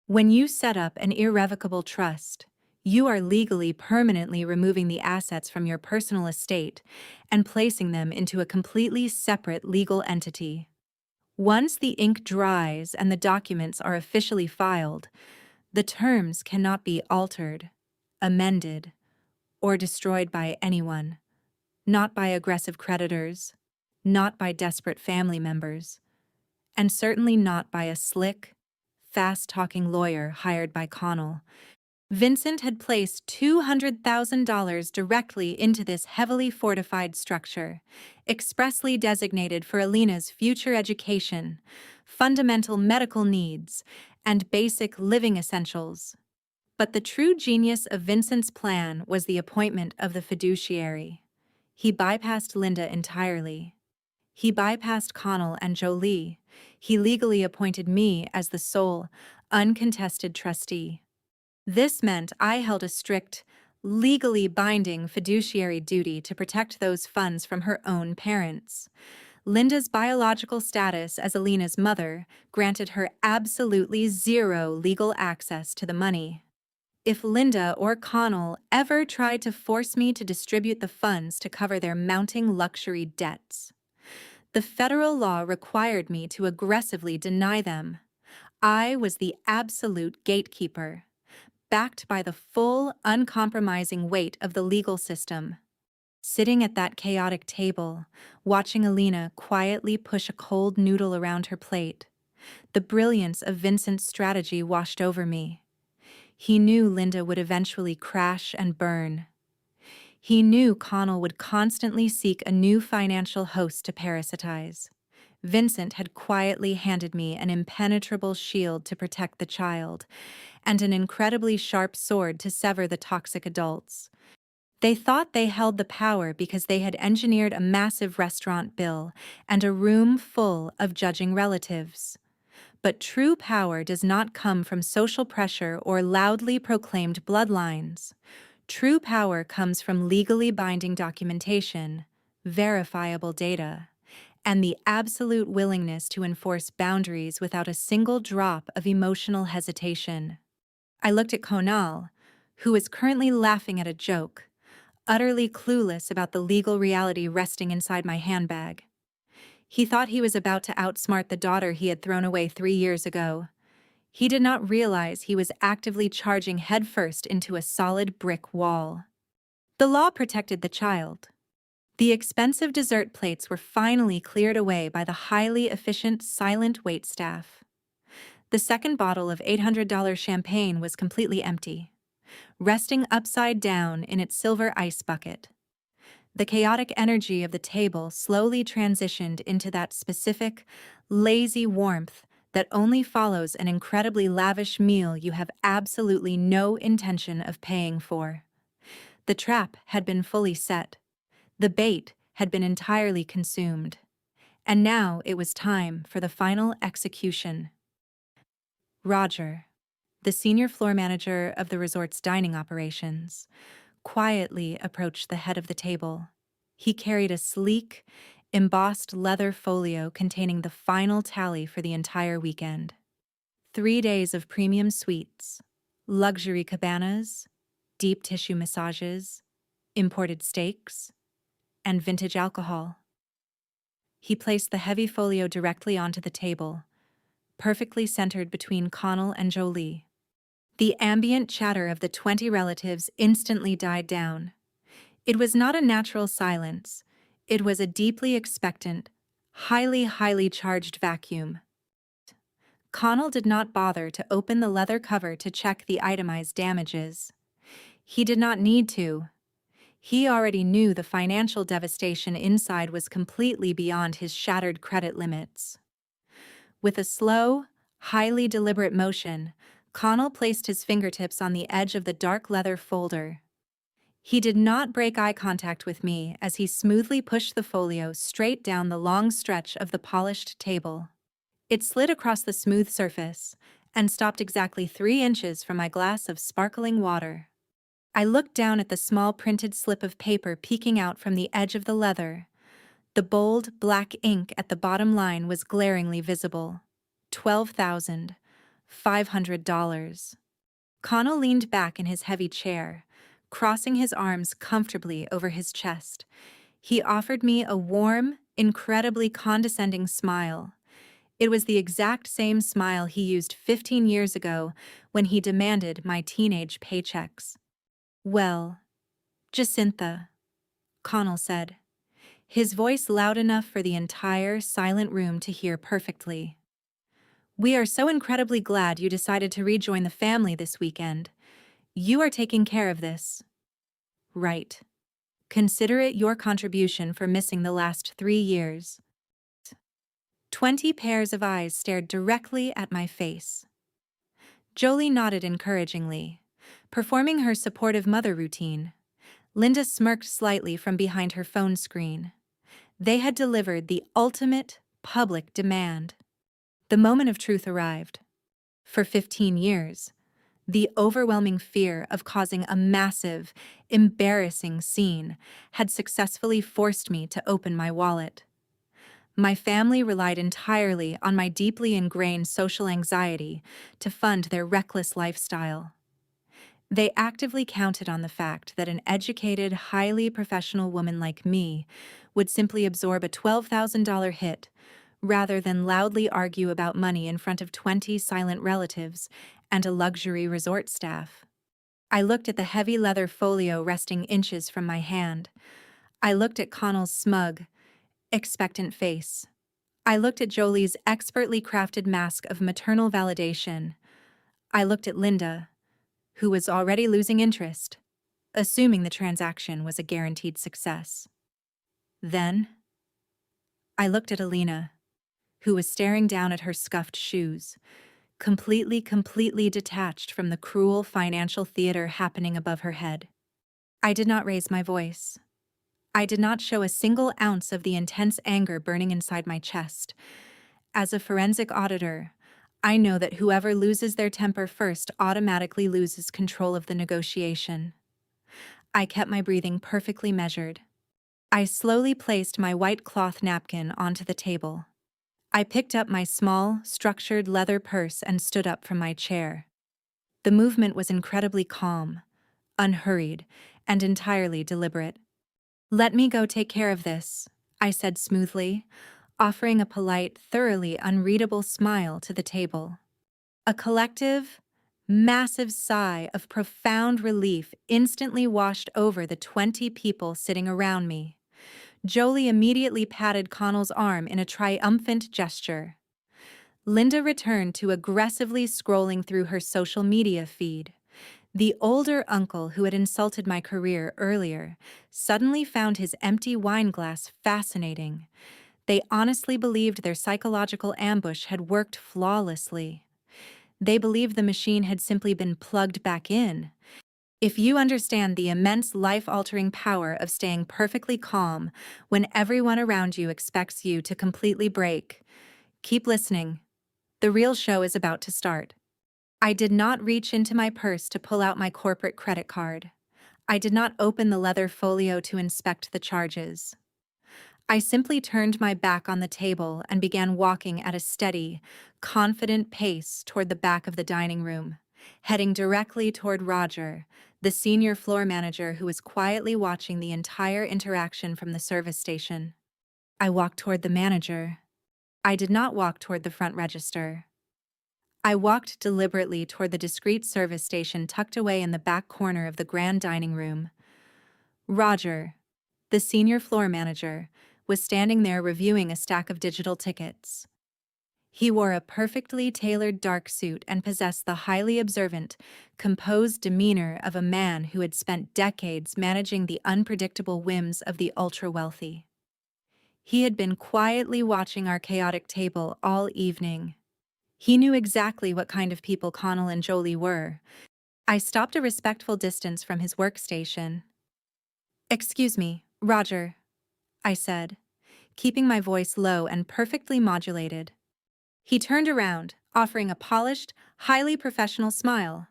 When you set up an irrevocable trust, you are legally permanently removing the assets from your personal estate and placing them into a completely separate legal entity. Once the ink dries and the documents are officially filed, the terms cannot be altered, amended, or destroyed by anyone. Not by aggressive creditors, not by desperate family members, and certainly not by a slick, fast-talking lawyer hired by Connell. Vincent had placed $200,000 directly into this heavily fortified structure, expressly designated for Alina's future education, fundamental medical needs, and basic living essentials. But the true genius of Vincent's plan was the appointment of the fiduciary. He bypassed Linda entirely. He bypassed Connell and Jolie. He legally appointed me as the sole, uncontested trustee. This meant I held a strict, legally binding fiduciary duty to protect those funds from her own parents. Linda's biological status as Alina's mother granted her absolutely zero legal access to the money. If Linda or Connell ever tried to force me to distribute the funds to cover their mounting luxury debts, the federal law required me to aggressively deny them. I was the absolute gatekeeper, backed by the full, uncompromising weight of the legal system. Sitting at that chaotic table, watching Alina quietly push a cold noodle around her plate, the brilliance of Vincent's strategy washed over me. He knew Linda would eventually crash and burn. He knew Connell would constantly seek a new financial host to parasitize. Vincent had quietly handed me an impenetrable shield to protect the child, and an incredibly sharp sword to sever the toxic adults. They thought they held the power because they had engineered a massive restaurant bill and a room full of judging relatives. But true power does not come from social pressure or loudly proclaimed bloodlines. True power comes from legally binding documentation, verifiable data, and the absolute willingness to enforce boundaries without a single drop of emotional hesitation. I looked at Conal, who was currently laughing at a joke, utterly clueless about the legal reality resting inside my handbag. He thought he was about to outsmart the daughter he had thrown away 3 years ago. He did not realize he was actively charging headfirst into a solid brick wall. The law protected the child. The expensive dessert plates were finally cleared away by the highly efficient silent waitstaff. The second bottle of $800 champagne was completely empty, resting upside down in its silver ice bucket. The chaotic energy of the table slowly transitioned into that specific, lazy warmth that only follows an incredibly lavish meal you have absolutely no intention of paying for. The trap had been fully set. The bait had been entirely consumed. And now it was time for the final execution. Roger, the senior floor manager of the resort's dining operations, quietly approached the head of the table. He carried a sleek, embossed leather folio containing the final tally for the entire weekend. 3 days of premium suites, luxury cabanas, deep tissue massages, imported steaks, and vintage alcohol. He placed the heavy folio directly onto the table, perfectly centered between Connell and Jolie. The ambient chatter of the 20 relatives instantly died down. It was not a natural silence. It was a deeply expectant, highly charged vacuum. Connell did not bother to open the leather cover to check the itemized damages. He did not need to. He already knew the financial devastation inside was completely beyond his shattered credit limits. With a slow, highly deliberate motion, Connell placed his fingertips on the edge of the dark leather folder. He did not break eye contact with me as he smoothly pushed the folio straight down the long stretch of the polished table. It slid across the smooth surface and stopped exactly 3 inches from my glass of sparkling water. I looked down at the small printed slip of paper peeking out from the edge of the leather. The bold, black ink at the bottom line was glaringly visible. $12,500. Connell leaned back in his heavy chair, crossing his arms comfortably over his chest. He offered me a warm, incredibly condescending smile. It was the exact same smile he used 15 years ago when he demanded my teenage paychecks. "Well, Jacintha," Connell said, his voice loud enough for the entire silent room to hear perfectly. "We are so incredibly glad you decided to rejoin the family this weekend. You are taking care of this. Right. Consider it your contribution for missing the last 3 years." 20 pairs of eyes stared directly at my face. Jolie nodded encouragingly, performing her supportive mother routine. Linda smirked slightly from behind her phone screen. They had delivered the ultimate public demand. The moment of truth arrived. For 15 years, the overwhelming fear of causing a massive, embarrassing scene had successfully forced me to open my wallet. My family relied entirely on my deeply ingrained social anxiety to fund their reckless lifestyle. They actively counted on the fact that an educated, highly professional woman like me would simply absorb a $12,000 hit rather than loudly argue about money in front of 20 silent relatives and a luxury resort staff. I looked at the heavy leather folio resting inches from my hand. I looked at Connell's smug, expectant face. I looked at Jolie's expertly crafted mask of maternal validation. I looked at Linda, who was already losing interest, assuming the transaction was a guaranteed success. Then, I looked at Alina, who was staring down at her scuffed shoes, completely detached from the cruel financial theater happening above her head. I did not raise my voice. I did not show a single ounce of the intense anger burning inside my chest. As a forensic auditor, I know that whoever loses their temper first automatically loses control of the negotiation. I kept my breathing perfectly measured. I slowly placed my white cloth napkin onto the table. I picked up my small, structured leather purse and stood up from my chair. The movement was incredibly calm, unhurried, and entirely deliberate. "Let me go take care of this," I said smoothly, offering a polite, thoroughly unreadable smile to the table. A collective, massive sigh of profound relief instantly washed over the 20 people sitting around me. Jolie immediately patted Connell's arm in a triumphant gesture. Linda returned to aggressively scrolling through her social media feed. The older uncle who had insulted my career earlier suddenly found his empty wine glass fascinating. They honestly believed their psychological ambush had worked flawlessly. They believed the machine had simply been plugged back in. If you understand the immense life-altering power of staying perfectly calm when everyone around you expects you to completely break, keep listening. The real show is about to start. I did not reach into my purse to pull out my corporate credit card. I did not open the leather folio to inspect the charges. I simply turned my back on the table and began walking at a steady, confident pace toward the back of the dining room, heading directly toward Roger, the senior floor manager who was quietly watching the entire interaction from the service station. I walked toward the manager. I did not walk toward the front register. I walked deliberately toward the discreet service station tucked away in the back corner of the grand dining room. Roger, the senior floor manager, was standing there reviewing a stack of digital tickets. He wore a perfectly tailored dark suit and possessed the highly observant, composed demeanor of a man who had spent decades managing the unpredictable whims of the ultra-wealthy. He had been quietly watching our chaotic table all evening. He knew exactly what kind of people Connell and Jolie were. I stopped a respectful distance from his workstation. "Excuse me, Roger," I said, keeping my voice low and perfectly modulated. He turned around, offering a polished, highly professional smile.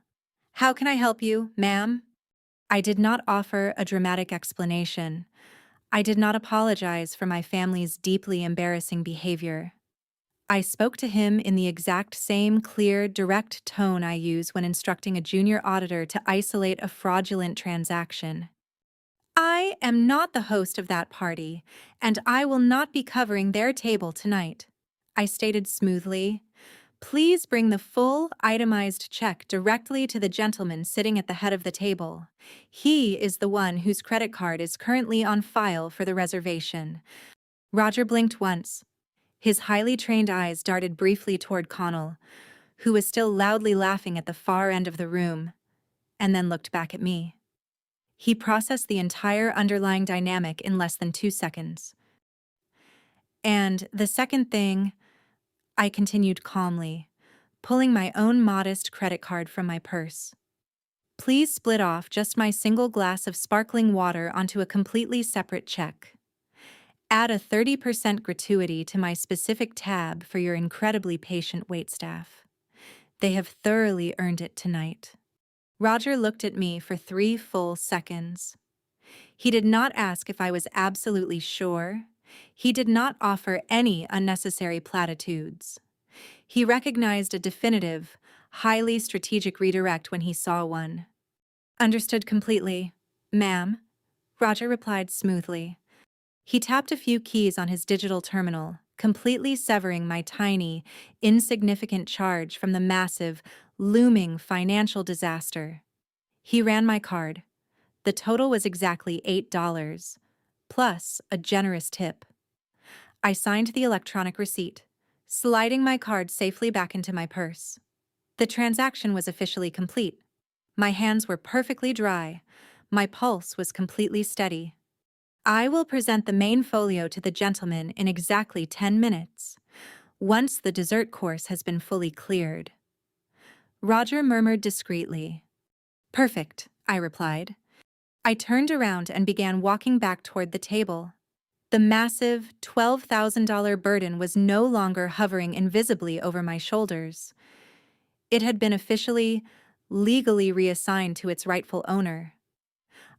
"How can I help you, ma'am?" I did not offer a dramatic explanation. I did not apologize for my family's deeply embarrassing behavior. I spoke to him in the exact same clear, direct tone I use when instructing a junior auditor to isolate a fraudulent transaction. "I am not the host of that party, and I will not be covering their table tonight," I stated smoothly. "Please bring the full, itemized check directly to the gentleman sitting at the head of the table. He is the one whose credit card is currently on file for the reservation." Roger blinked once. His highly trained eyes darted briefly toward Connell, who was still loudly laughing at the far end of the room, and then looked back at me. He processed the entire underlying dynamic in less than 2 seconds. "And the second thing," I continued calmly, pulling my own modest credit card from my purse. "Please split off just my single glass of sparkling water onto a completely separate check. Add a 30% gratuity to my specific tab for your incredibly patient waitstaff. They have thoroughly earned it tonight." Roger looked at me for 3 full seconds. He did not ask if I was absolutely sure. He did not offer any unnecessary platitudes. He recognized a definitive, highly strategic redirect when he saw one. "Understood completely, ma'am," Roger replied smoothly. He tapped a few keys on his digital terminal, completely severing my tiny, insignificant charge from the massive, looming financial disaster. He ran my card. The total was exactly $8, plus a generous tip. I signed the electronic receipt, sliding my card safely back into my purse. The transaction was officially complete. My hands were perfectly dry. My pulse was completely steady. "I will present the main folio to the gentleman in exactly 10 minutes, once the dessert course has been fully cleared." Roger murmured discreetly. "Perfect," I replied. I turned around and began walking back toward the table. The massive, $12,000 burden was no longer hovering invisibly over my shoulders. It had been officially, legally reassigned to its rightful owner.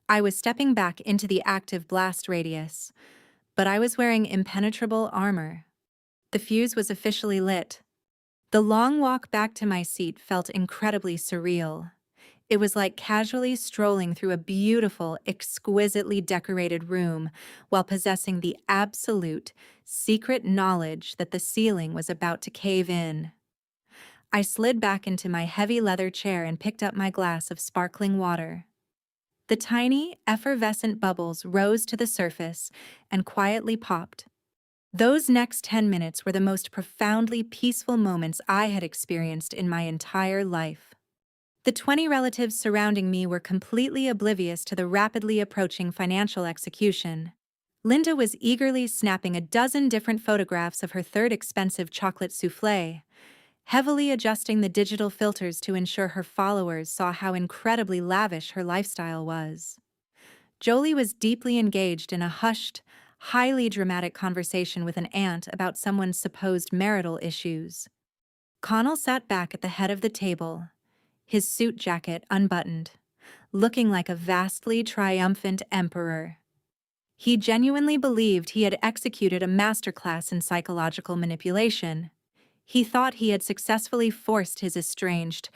I was stepping back into the active blast radius, but I was wearing impenetrable armor. The fuse was officially lit. The long walk back to my seat felt incredibly surreal. It was like casually strolling through a beautiful, exquisitely decorated room while possessing the absolute, secret knowledge that the ceiling was about to cave in. I slid back into my heavy leather chair and picked up my glass of sparkling water. The tiny, effervescent bubbles rose to the surface and quietly popped. Those next 10 minutes were the most profoundly peaceful moments I had experienced in my entire life. The 20 relatives surrounding me were completely oblivious to the rapidly approaching financial execution. Linda was eagerly snapping a dozen different photographs of her third expensive chocolate soufflé, heavily adjusting the digital filters to ensure her followers saw how incredibly lavish her lifestyle was. Jolie was deeply engaged in a hushed, highly dramatic conversation with an aunt about someone's supposed marital issues. Connell sat back at the head of the table, his suit jacket unbuttoned, looking like a vastly triumphant emperor. He genuinely believed he had executed a masterclass in psychological manipulation. He thought he had successfully forced his estranged,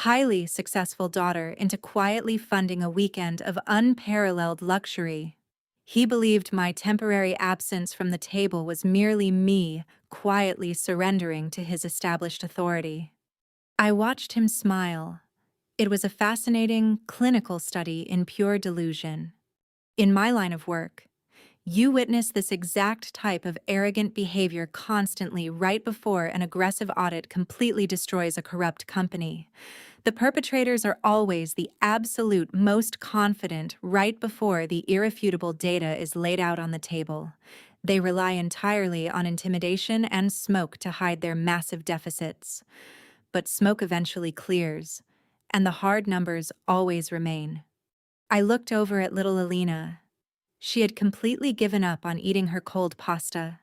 highly successful daughter into quietly funding a weekend of unparalleled luxury. He believed my temporary absence from the table was merely me quietly surrendering to his established authority. I watched him smile. It was a fascinating, clinical study in pure delusion. In my line of work, you witness this exact type of arrogant behavior constantly right before an aggressive audit completely destroys a corrupt company. The perpetrators are always the absolute most confident right before the irrefutable data is laid out on the table. They rely entirely on intimidation and smoke to hide their massive deficits. But smoke eventually clears, and the hard numbers always remain. I looked over at little Alina. She had completely given up on eating her cold pasta.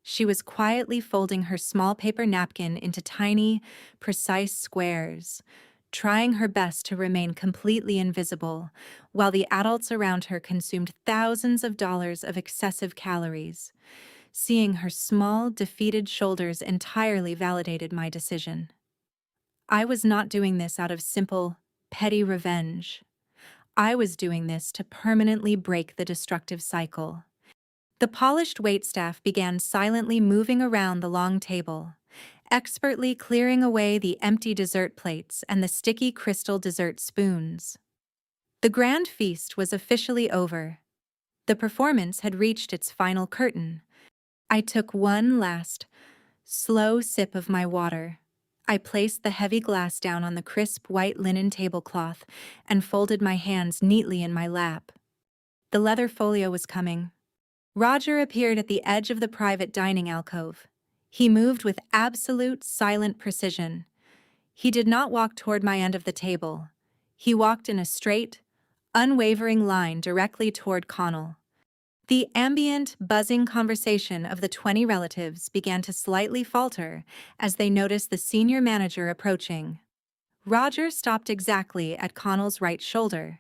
She was quietly folding her small paper napkin into tiny, precise squares, trying her best to remain completely invisible, while the adults around her consumed thousands of dollars of excessive calories. Seeing her small, defeated shoulders entirely validated my decision. I was not doing this out of simple, petty revenge. I was doing this to permanently break the destructive cycle. The polished waitstaff began silently moving around the long table, expertly clearing away the empty dessert plates and the sticky crystal dessert spoons. The grand feast was officially over. The performance had reached its final curtain. I took one last, slow sip of my water. I placed the heavy glass down on the crisp white linen tablecloth and folded my hands neatly in my lap. The leather folio was coming. Roger appeared at the edge of the private dining alcove. He moved with absolute, silent precision. He did not walk toward my end of the table. He walked in a straight, unwavering line directly toward Connell. The ambient, buzzing conversation of the 20 relatives began to slightly falter as they noticed the senior manager approaching. Roger stopped exactly at Connell's right shoulder.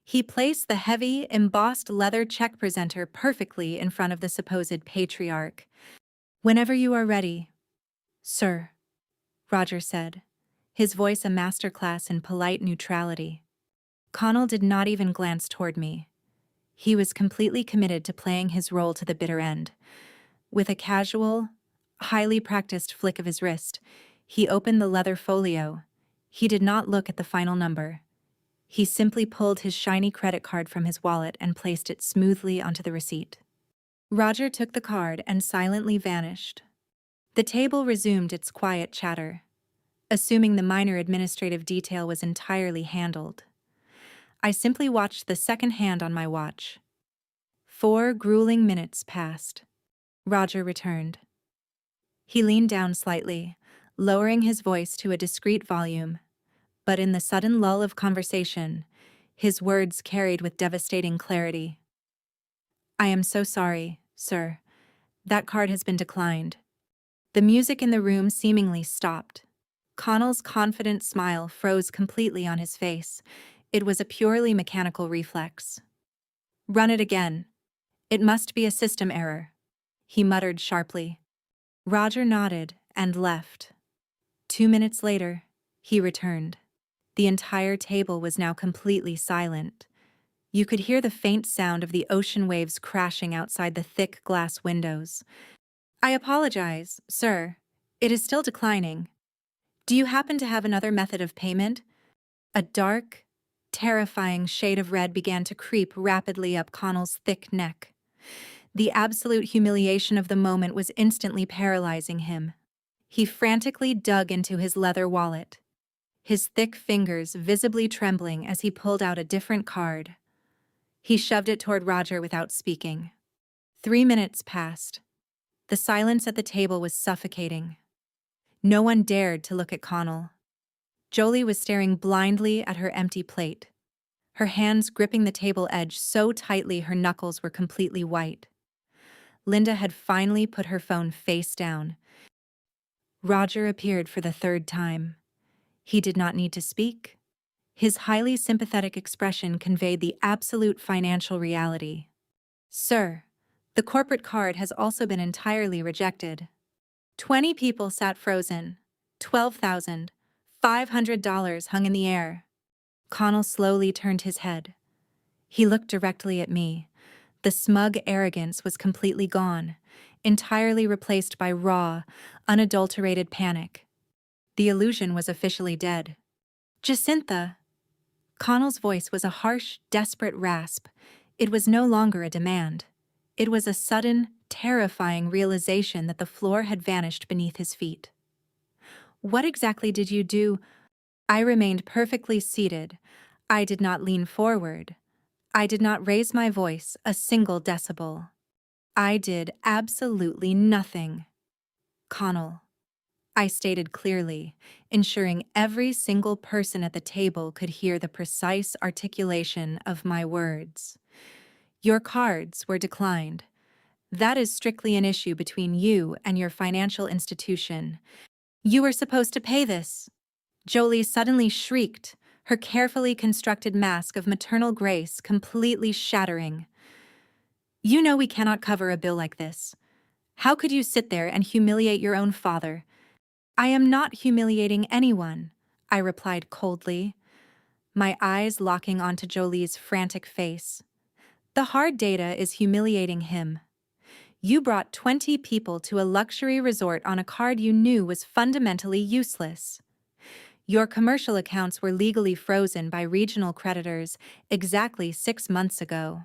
He placed the heavy, embossed leather check presenter perfectly in front of the supposed patriarch. "Whenever you are ready, sir," Roger said, his voice a masterclass in polite neutrality. Connell did not even glance toward me. He was completely committed to playing his role to the bitter end. With a casual, highly practiced flick of his wrist, he opened the leather folio. He did not look at the final number. He simply pulled his shiny credit card from his wallet and placed it smoothly onto the receipt. Roger took the card and silently vanished. The table resumed its quiet chatter, assuming the minor administrative detail was entirely handled. I simply watched the second hand on my watch. 4 grueling minutes passed. Roger returned. He leaned down slightly, lowering his voice to a discreet volume, but in the sudden lull of conversation, his words carried with devastating clarity. "I am so sorry, sir. That card has been declined." The music in the room seemingly stopped. Connell's confident smile froze completely on his face. It was a purely mechanical reflex. "Run it again. It must be a system error," he muttered sharply. Roger nodded and left. 2 minutes later, he returned. The entire table was now completely silent. You could hear the faint sound of the ocean waves crashing outside the thick glass windows. "I apologize, sir. It is still declining. Do you happen to have another method of payment?" A dark, terrifying shade of red began to creep rapidly up Connell's thick neck. The absolute humiliation of the moment was instantly paralyzing him. He frantically dug into his leather wallet, his thick fingers visibly trembling as he pulled out a different card. He shoved it toward Roger without speaking. 3 minutes passed. The silence at the table was suffocating. No one dared to look at Connell. Jolie was staring blindly at her empty plate, her hands gripping the table edge so tightly her knuckles were completely white. Linda had finally put her phone face down. Roger appeared for the 3rd time. He did not need to speak. His highly sympathetic expression conveyed the absolute financial reality. "Sir, the corporate card has also been entirely rejected." 20 people sat frozen. $12,500 hung in the air. Connell slowly turned his head. He looked directly at me. The smug arrogance was completely gone, entirely replaced by raw, unadulterated panic. The illusion was officially dead. "Jacintha!" Connell's voice was a harsh, desperate rasp. It was no longer a demand. It was a sudden, terrifying realization that the floor had vanished beneath his feet. "What exactly did you do?" I remained perfectly seated. I did not lean forward. I did not raise my voice a single decibel. I did absolutely nothing. "Connell," I stated clearly, ensuring every single person at the table could hear the precise articulation of my words. "Your cards were declined. That is strictly an issue between you and your financial institution. You were supposed to pay this." Jolie suddenly shrieked, her carefully constructed mask of maternal grace completely shattering. "You know we cannot cover a bill like this. How could you sit there and humiliate your own father?" "I am not humiliating anyone," I replied coldly, my eyes locking onto Jolie's frantic face. "The hard data is humiliating him. You brought 20 people to a luxury resort on a card you knew was fundamentally useless. Your commercial accounts were legally frozen by regional creditors exactly 6 months ago.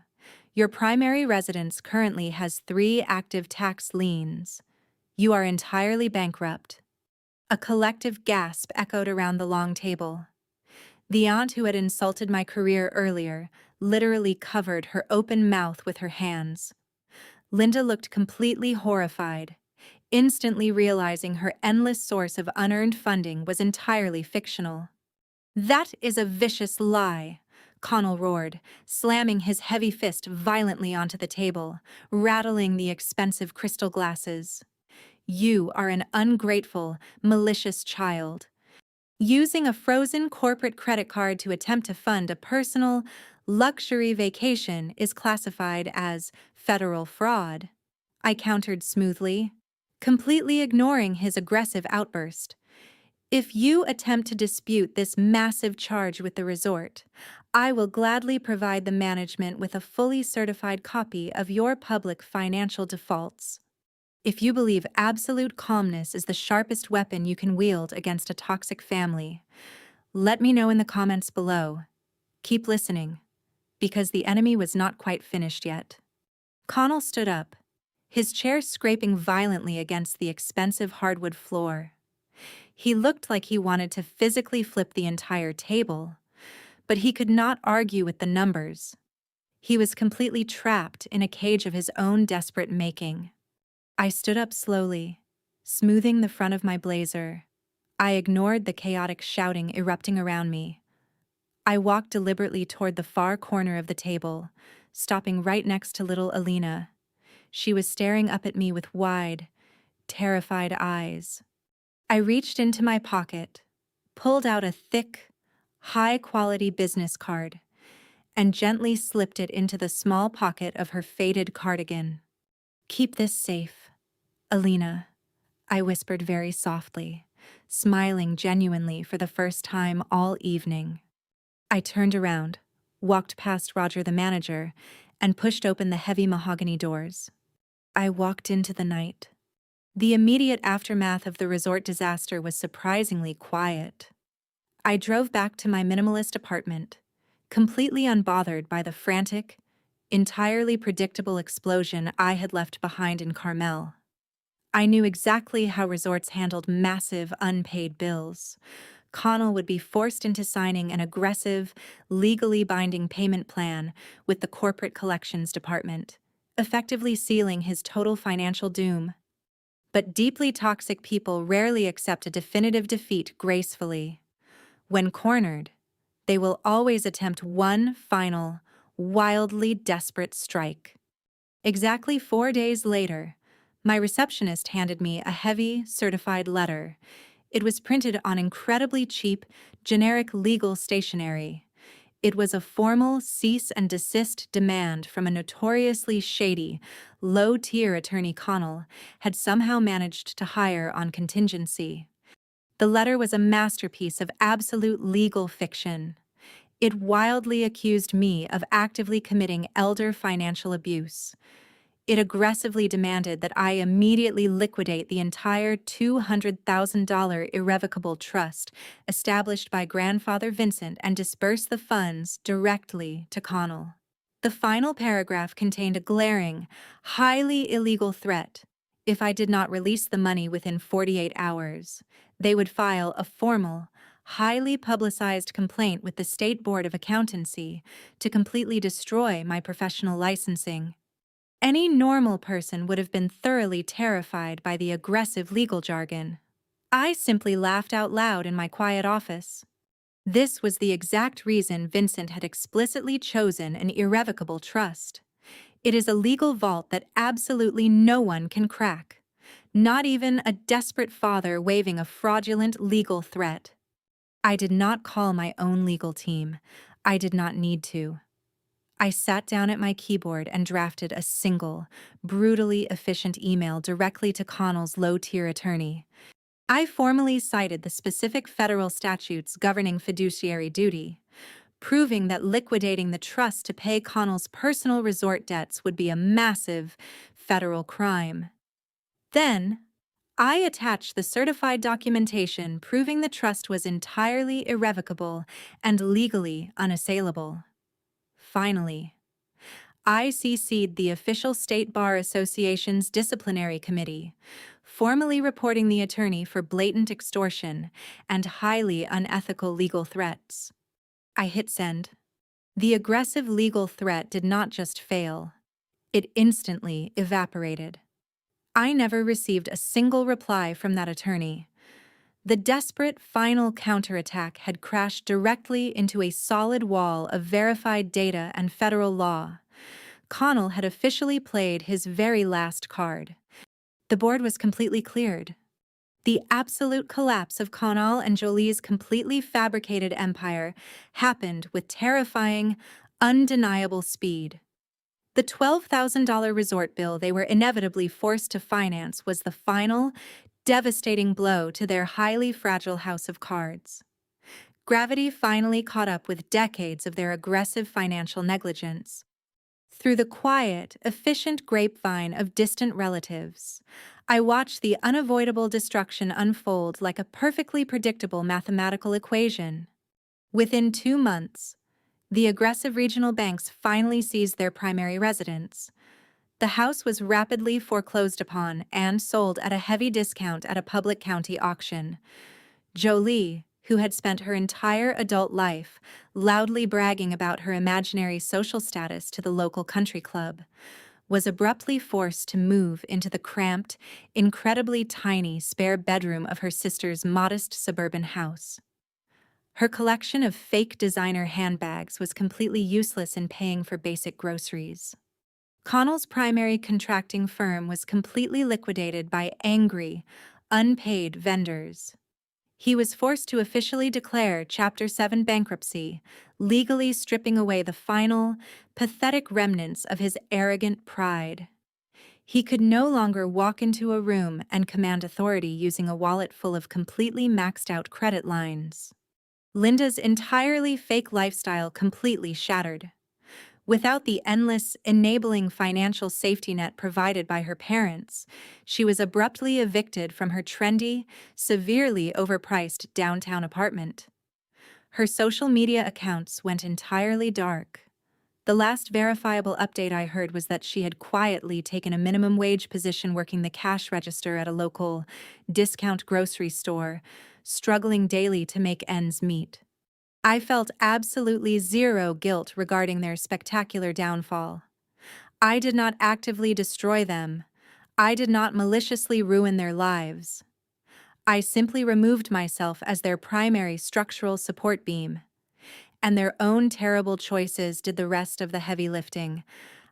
Your primary residence currently has 3 active tax liens. You are entirely bankrupt." A collective gasp echoed around the long table. The aunt who had insulted my career earlier literally covered her open mouth with her hands. Linda looked completely horrified, instantly realizing her endless source of unearned funding was entirely fictional. "That is a vicious lie," Connell roared, slamming his heavy fist violently onto the table, rattling the expensive crystal glasses. You are an ungrateful, malicious child. Using a frozen corporate credit card to attempt to fund a personal, luxury vacation is classified as federal fraud. I countered smoothly, completely ignoring his aggressive outburst. If you attempt to dispute this massive charge with the resort, I will gladly provide the management with a fully certified copy of your public financial defaults. If you believe absolute calmness is the sharpest weapon you can wield against a toxic family, let me know in the comments below. Keep listening, because the enemy was not quite finished yet. Connell stood up, his chair scraping violently against the expensive hardwood floor. He looked like he wanted to physically flip the entire table, but he could not argue with the numbers. He was completely trapped in a cage of his own desperate making. I stood up slowly, smoothing the front of my blazer. I ignored the chaotic shouting erupting around me. I walked deliberately toward the far corner of the table, stopping right next to little Alina. She was staring up at me with wide, terrified eyes. I reached into my pocket, pulled out a thick, high-quality business card, and gently slipped it into the small pocket of her faded cardigan. "Keep this safe, Alina," I whispered very softly, smiling genuinely for the first time all evening. I turned around, walked past Roger the manager, and pushed open the heavy mahogany doors. I walked into the night. The immediate aftermath of the resort disaster was surprisingly quiet. I drove back to my minimalist apartment, completely unbothered by the frantic, entirely predictable explosion I had left behind in Carmel. I knew exactly how resorts handled massive, unpaid bills. Connell would be forced into signing an aggressive, legally binding payment plan with the corporate collections department, effectively sealing his total financial doom. But deeply toxic people rarely accept a definitive defeat gracefully. When cornered, they will always attempt one final, wildly desperate strike. Exactly 4 days later, my receptionist handed me a heavy, certified letter. It was printed on incredibly cheap, generic legal stationery. It was a formal cease and desist demand from a notoriously shady, low-tier attorney Connell had somehow managed to hire on contingency. The letter was a masterpiece of absolute legal fiction. It wildly accused me of actively committing elder financial abuse. It aggressively demanded that I immediately liquidate the entire $200,000 irrevocable trust established by grandfather Vincent and disperse the funds directly to Connell. The final paragraph contained a glaring, highly illegal threat. If I did not release the money within 48 hours, they would file a formal, highly publicized complaint with the State Board of Accountancy to completely destroy my professional licensing. Any normal person would have been thoroughly terrified by the aggressive legal jargon. I simply laughed out loud in my quiet office. This was the exact reason Vincent had explicitly chosen an irrevocable trust. It is a legal vault that absolutely no one can crack, not even a desperate father waving a fraudulent legal threat. I did not call my own legal team. I did not need to. I sat down at my keyboard and drafted a single, brutally efficient email directly to Connell's low-tier attorney. I formally cited the specific federal statutes governing fiduciary duty, proving that liquidating the trust to pay Connell's personal resort debts would be a massive federal crime. Then, I attached the certified documentation proving the trust was entirely irrevocable and legally unassailable. Finally, I CC'd the official State Bar Association's disciplinary committee, formally reporting the attorney for blatant extortion and highly unethical legal threats. I hit send. The aggressive legal threat did not just fail, it instantly evaporated. I never received a single reply from that attorney. The desperate final counterattack had crashed directly into a solid wall of verified data and federal law. Connell had officially played his very last card. The board was completely cleared. The absolute collapse of Connell and Jolie's completely fabricated empire happened with terrifying, undeniable speed. The $12,000 resort bill they were inevitably forced to finance was the final, devastating blow to their highly fragile house of cards. Gravity finally caught up with decades of their aggressive financial negligence. Through the quiet, efficient grapevine of distant relatives, I watched the unavoidable destruction unfold like a perfectly predictable mathematical equation. Within 2 months, the aggressive regional banks finally seized their primary residence. The house was rapidly foreclosed upon and sold at a heavy discount at a public county auction. Jolie, who had spent her entire adult life loudly bragging about her imaginary social status to the local country club, was abruptly forced to move into the cramped, incredibly tiny spare bedroom of her sister's modest suburban house. Her collection of fake designer handbags was completely useless in paying for basic groceries. Connell's primary contracting firm was completely liquidated by angry, unpaid vendors. He was forced to officially declare Chapter 7 bankruptcy, legally stripping away the final, pathetic remnants of his arrogant pride. He could no longer walk into a room and command authority using a wallet full of completely maxed-out credit lines. Linda's entirely fake lifestyle completely shattered. Without the endless, enabling financial safety net provided by her parents, she was abruptly evicted from her trendy, severely overpriced downtown apartment. Her social media accounts went entirely dark. The last verifiable update I heard was that she had quietly taken a minimum wage position working the cash register at a local, discount grocery store, struggling daily to make ends meet. I felt absolutely zero guilt regarding their spectacular downfall. I did not actively destroy them. I did not maliciously ruin their lives. I simply removed myself as their primary structural support beam. And their own terrible choices did the rest of the heavy lifting.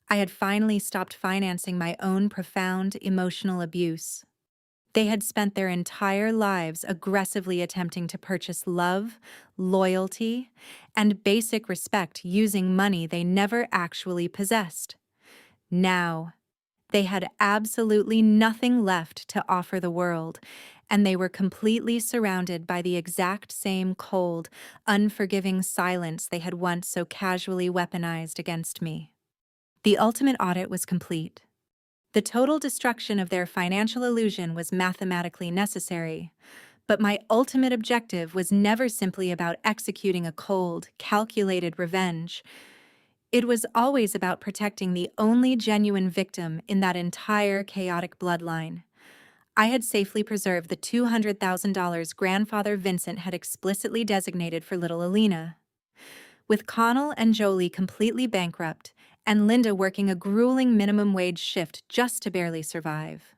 I had finally stopped financing my own profound emotional abuse. They had spent their entire lives aggressively attempting to purchase love, loyalty, and basic respect using money they never actually possessed. Now, they had absolutely nothing left to offer the world, and they were completely surrounded by the exact same cold, unforgiving silence they had once so casually weaponized against me. The ultimate audit was complete. The total destruction of their financial illusion was mathematically necessary, but my ultimate objective was never simply about executing a cold, calculated revenge. It was always about protecting the only genuine victim in that entire chaotic bloodline. I had safely preserved the $200,000 grandfather Vincent had explicitly designated for little Alina. With Connell and Jolie completely bankrupt, and Linda working a grueling minimum wage shift just to barely survive,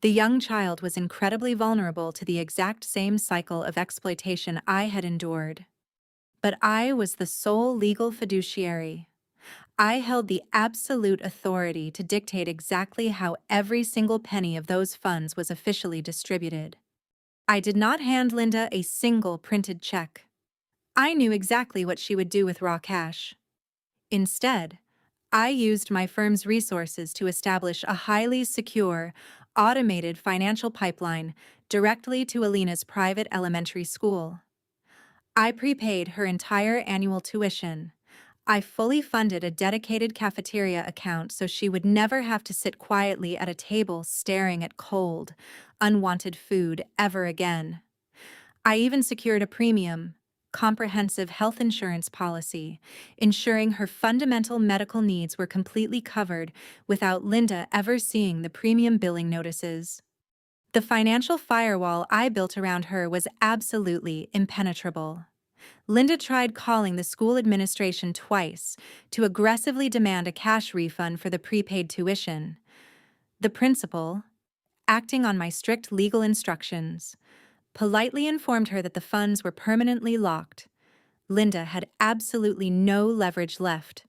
the young child was incredibly vulnerable to the exact same cycle of exploitation I had endured. But I was the sole legal fiduciary. I held the absolute authority to dictate exactly how every single penny of those funds was officially distributed. I did not hand Linda a single printed check. I knew exactly what she would do with raw cash. Instead, I used my firm's resources to establish a highly secure, automated financial pipeline directly to Alina's private elementary school. I prepaid her entire annual tuition. I fully funded a dedicated cafeteria account so she would never have to sit quietly at a table staring at cold, unwanted food ever again. I even secured a premium, comprehensive health insurance policy, ensuring her fundamental medical needs were completely covered without Linda ever seeing the premium billing notices. The financial firewall I built around her was absolutely impenetrable. Linda tried calling the school administration twice to aggressively demand a cash refund for the prepaid tuition. The principal, acting on my strict legal instructions, politely informed her that the funds were permanently locked. Linda had absolutely no leverage left.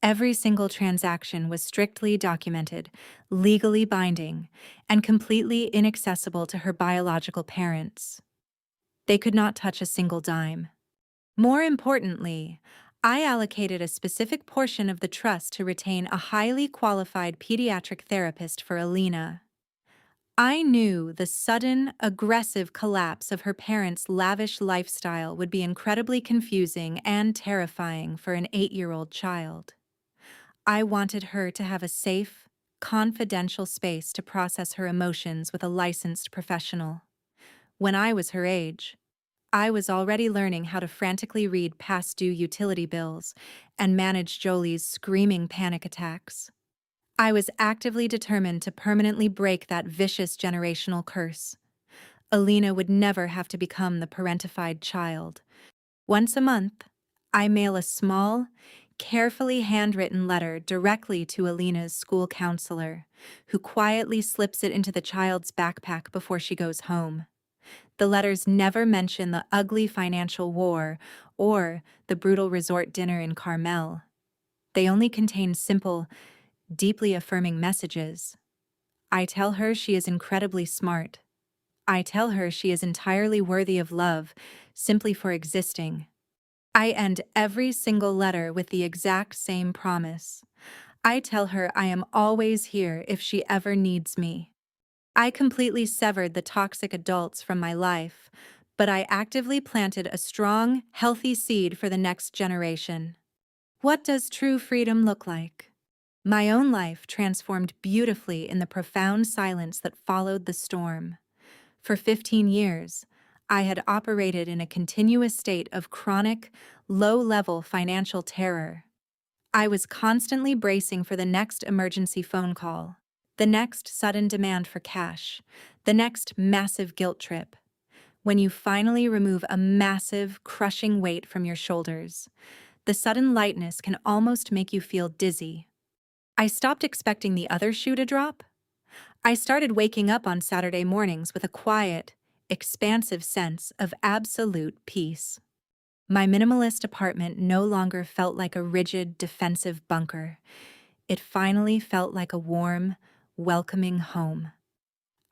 Every single transaction was strictly documented, legally binding, and completely inaccessible to her biological parents. They could not touch a single dime. More importantly, I allocated a specific portion of the trust to retain a highly qualified pediatric therapist for Alina. I knew the sudden, aggressive collapse of her parents' lavish lifestyle would be incredibly confusing and terrifying for an 8-year-old child. I wanted her to have a safe, confidential space to process her emotions with a licensed professional. When I was her age, I was already learning how to frantically read past due utility bills and manage Jolie's screaming panic attacks. I was actively determined to permanently break that vicious generational curse. Alina would never have to become the parentified child. Once a month, I mail a small, carefully handwritten letter directly to Alina's school counselor, who quietly slips it into the child's backpack before she goes home. The letters never mention the ugly financial war or the brutal resort dinner in Carmel. They only contain simple, deeply affirming messages. I tell her she is incredibly smart. I tell her she is entirely worthy of love, simply for existing. I end every single letter with the exact same promise. I tell her I am always here if she ever needs me. I completely severed the toxic adults from my life, but I actively planted a strong, healthy seed for the next generation. What does true freedom look like? My own life transformed beautifully in the profound silence that followed the storm. For 15 years, I had operated in a continuous state of chronic, low-level financial terror. I was constantly bracing for the next emergency phone call, the next sudden demand for cash, the next massive guilt trip. When you finally remove a massive, crushing weight from your shoulders, the sudden lightness can almost make you feel dizzy. I stopped expecting the other shoe to drop. I started waking up on Saturday mornings with a quiet, expansive sense of absolute peace. My minimalist apartment no longer felt like a rigid, defensive bunker. It finally felt like a warm, welcoming home.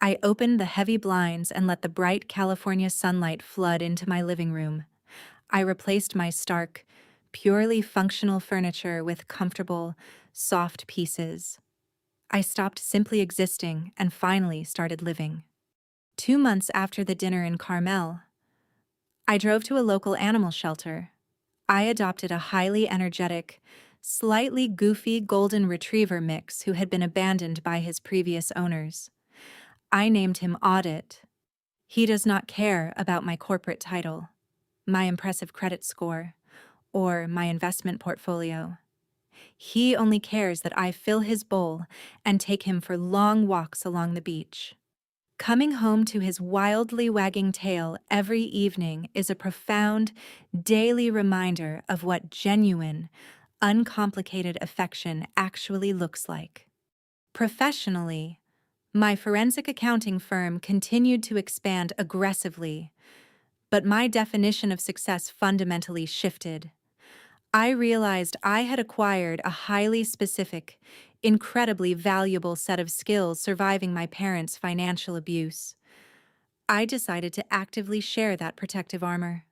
I opened the heavy blinds and let the bright California sunlight flood into my living room. I replaced my stark, purely functional furniture with comfortable, soft pieces. I stopped simply existing and finally started living. 2 months after the dinner in Carmel, I drove to a local animal shelter. I adopted a highly energetic, slightly goofy golden retriever mix who had been abandoned by his previous owners. I named him Audit. He does not care about my corporate title, my impressive credit score, or my investment portfolio. He only cares that I fill his bowl and take him for long walks along the beach. Coming home to his wildly wagging tail every evening is a profound, daily reminder of what genuine, uncomplicated affection actually looks like. Professionally, my forensic accounting firm continued to expand aggressively, but my definition of success fundamentally shifted. I realized I had acquired a highly specific, incredibly valuable set of skills surviving my parents' financial abuse. I decided to actively share that protective armor.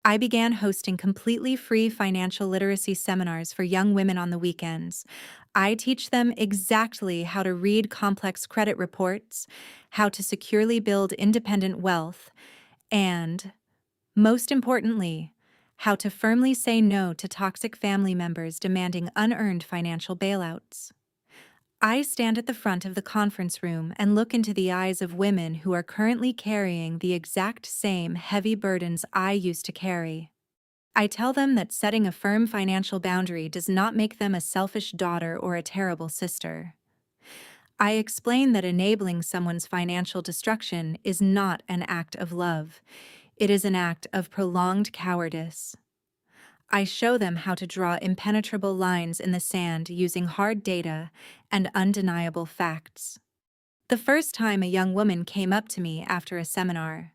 I began hosting completely free financial literacy seminars for young women on the weekends. I teach them exactly how to read complex credit reports, how to securely build independent wealth, and, most importantly, how to firmly say no to toxic family members demanding unearned financial bailouts. I stand at the front of the conference room and look into the eyes of women who are currently carrying the exact same heavy burdens I used to carry. I tell them that setting a firm financial boundary does not make them a selfish daughter or a terrible sister. I explain that enabling someone's financial destruction is not an act of love. It is an act of prolonged cowardice. I show them how to draw impenetrable lines in the sand using hard data and undeniable facts. The first time a young woman came up to me after a seminar,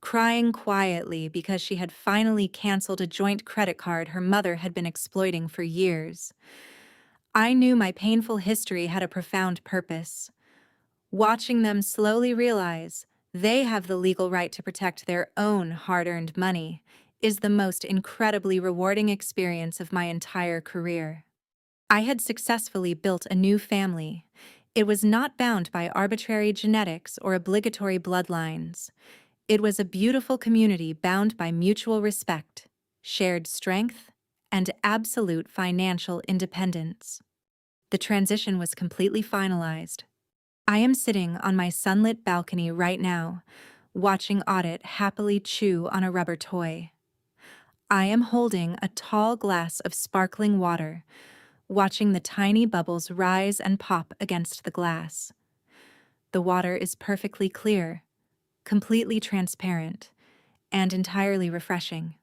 crying quietly because she had finally canceled a joint credit card her mother had been exploiting for years. I knew my painful history had a profound purpose. Watching them slowly realize they have the legal right to protect their own hard-earned money is the most incredibly rewarding experience of my entire career. I had successfully built a new family. It was not bound by arbitrary genetics or obligatory bloodlines. It was a beautiful community bound by mutual respect, shared strength, and absolute financial independence. The transition was completely finalized. I am sitting on my sunlit balcony right now, watching Audit happily chew on a rubber toy. I am holding a tall glass of sparkling water, watching the tiny bubbles rise and pop against the glass. The water is perfectly clear, completely transparent, and entirely refreshing.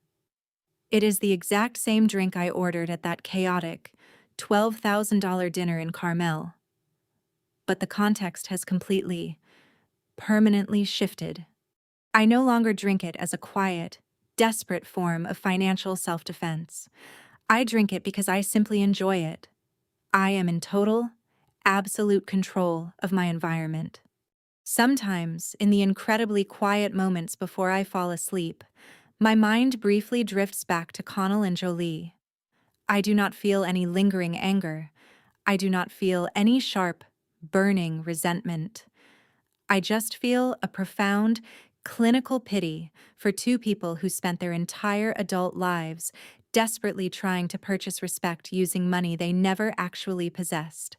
It is the exact same drink I ordered at that chaotic, $12,000 dinner in Carmel. But the context has completely, permanently shifted. I no longer drink it as a quiet, desperate form of financial self-defense. I drink it because I simply enjoy it. I am in total, absolute control of my environment. Sometimes, in the incredibly quiet moments before I fall asleep, my mind briefly drifts back to Connell and Jolie. I do not feel any lingering anger. I do not feel any sharp, burning resentment. I just feel a profound, clinical pity for two people who spent their entire adult lives desperately trying to purchase respect using money they never actually possessed.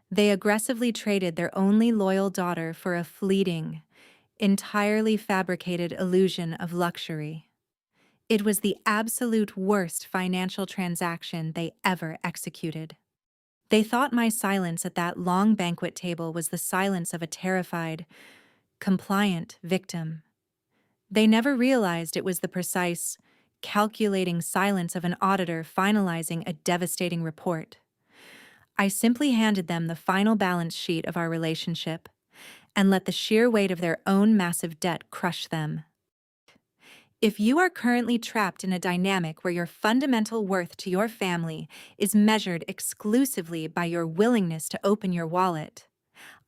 They aggressively traded their only loyal daughter for a fleeting, entirely fabricated illusion of luxury. It was the absolute worst financial transaction they ever executed. They thought my silence at that long banquet table was the silence of a terrified, compliant victim. They never realized it was the precise, calculating silence of an auditor finalizing a devastating report. I simply handed them the final balance sheet of our relationship and let the sheer weight of their own massive debt crush them. If you are currently trapped in a dynamic where your fundamental worth to your family is measured exclusively by your willingness to open your wallet,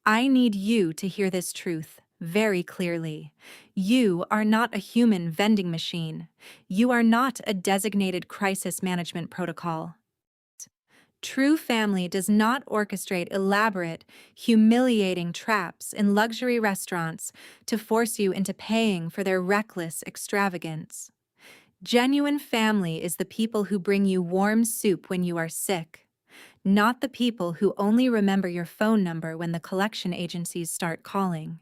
I need you to hear this truth very clearly. You are not a human vending machine. You are not a designated crisis management protocol. True family does not orchestrate elaborate, humiliating traps in luxury restaurants to force you into paying for their reckless extravagance. Genuine family is the people who bring you warm soup when you are sick, not the people who only remember your phone number when the collection agencies start calling.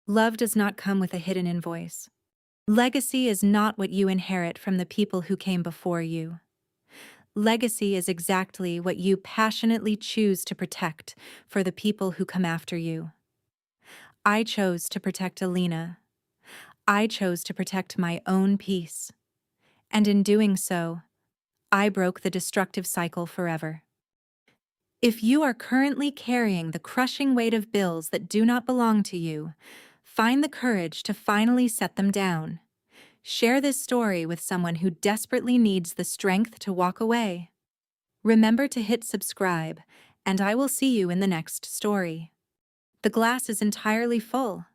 Love does not come with a hidden invoice. Legacy is not what you inherit from the people who came before you. Legacy is exactly what you passionately choose to protect for the people who come after you. I chose to protect Alina. I chose to protect my own peace. And in doing so, I broke the destructive cycle forever. If you are currently carrying the crushing weight of bills that do not belong to you, find the courage to finally set them down. Share this story with someone who desperately needs the strength to walk away. Remember to hit subscribe, and I will see you in the next story. The glass is entirely full.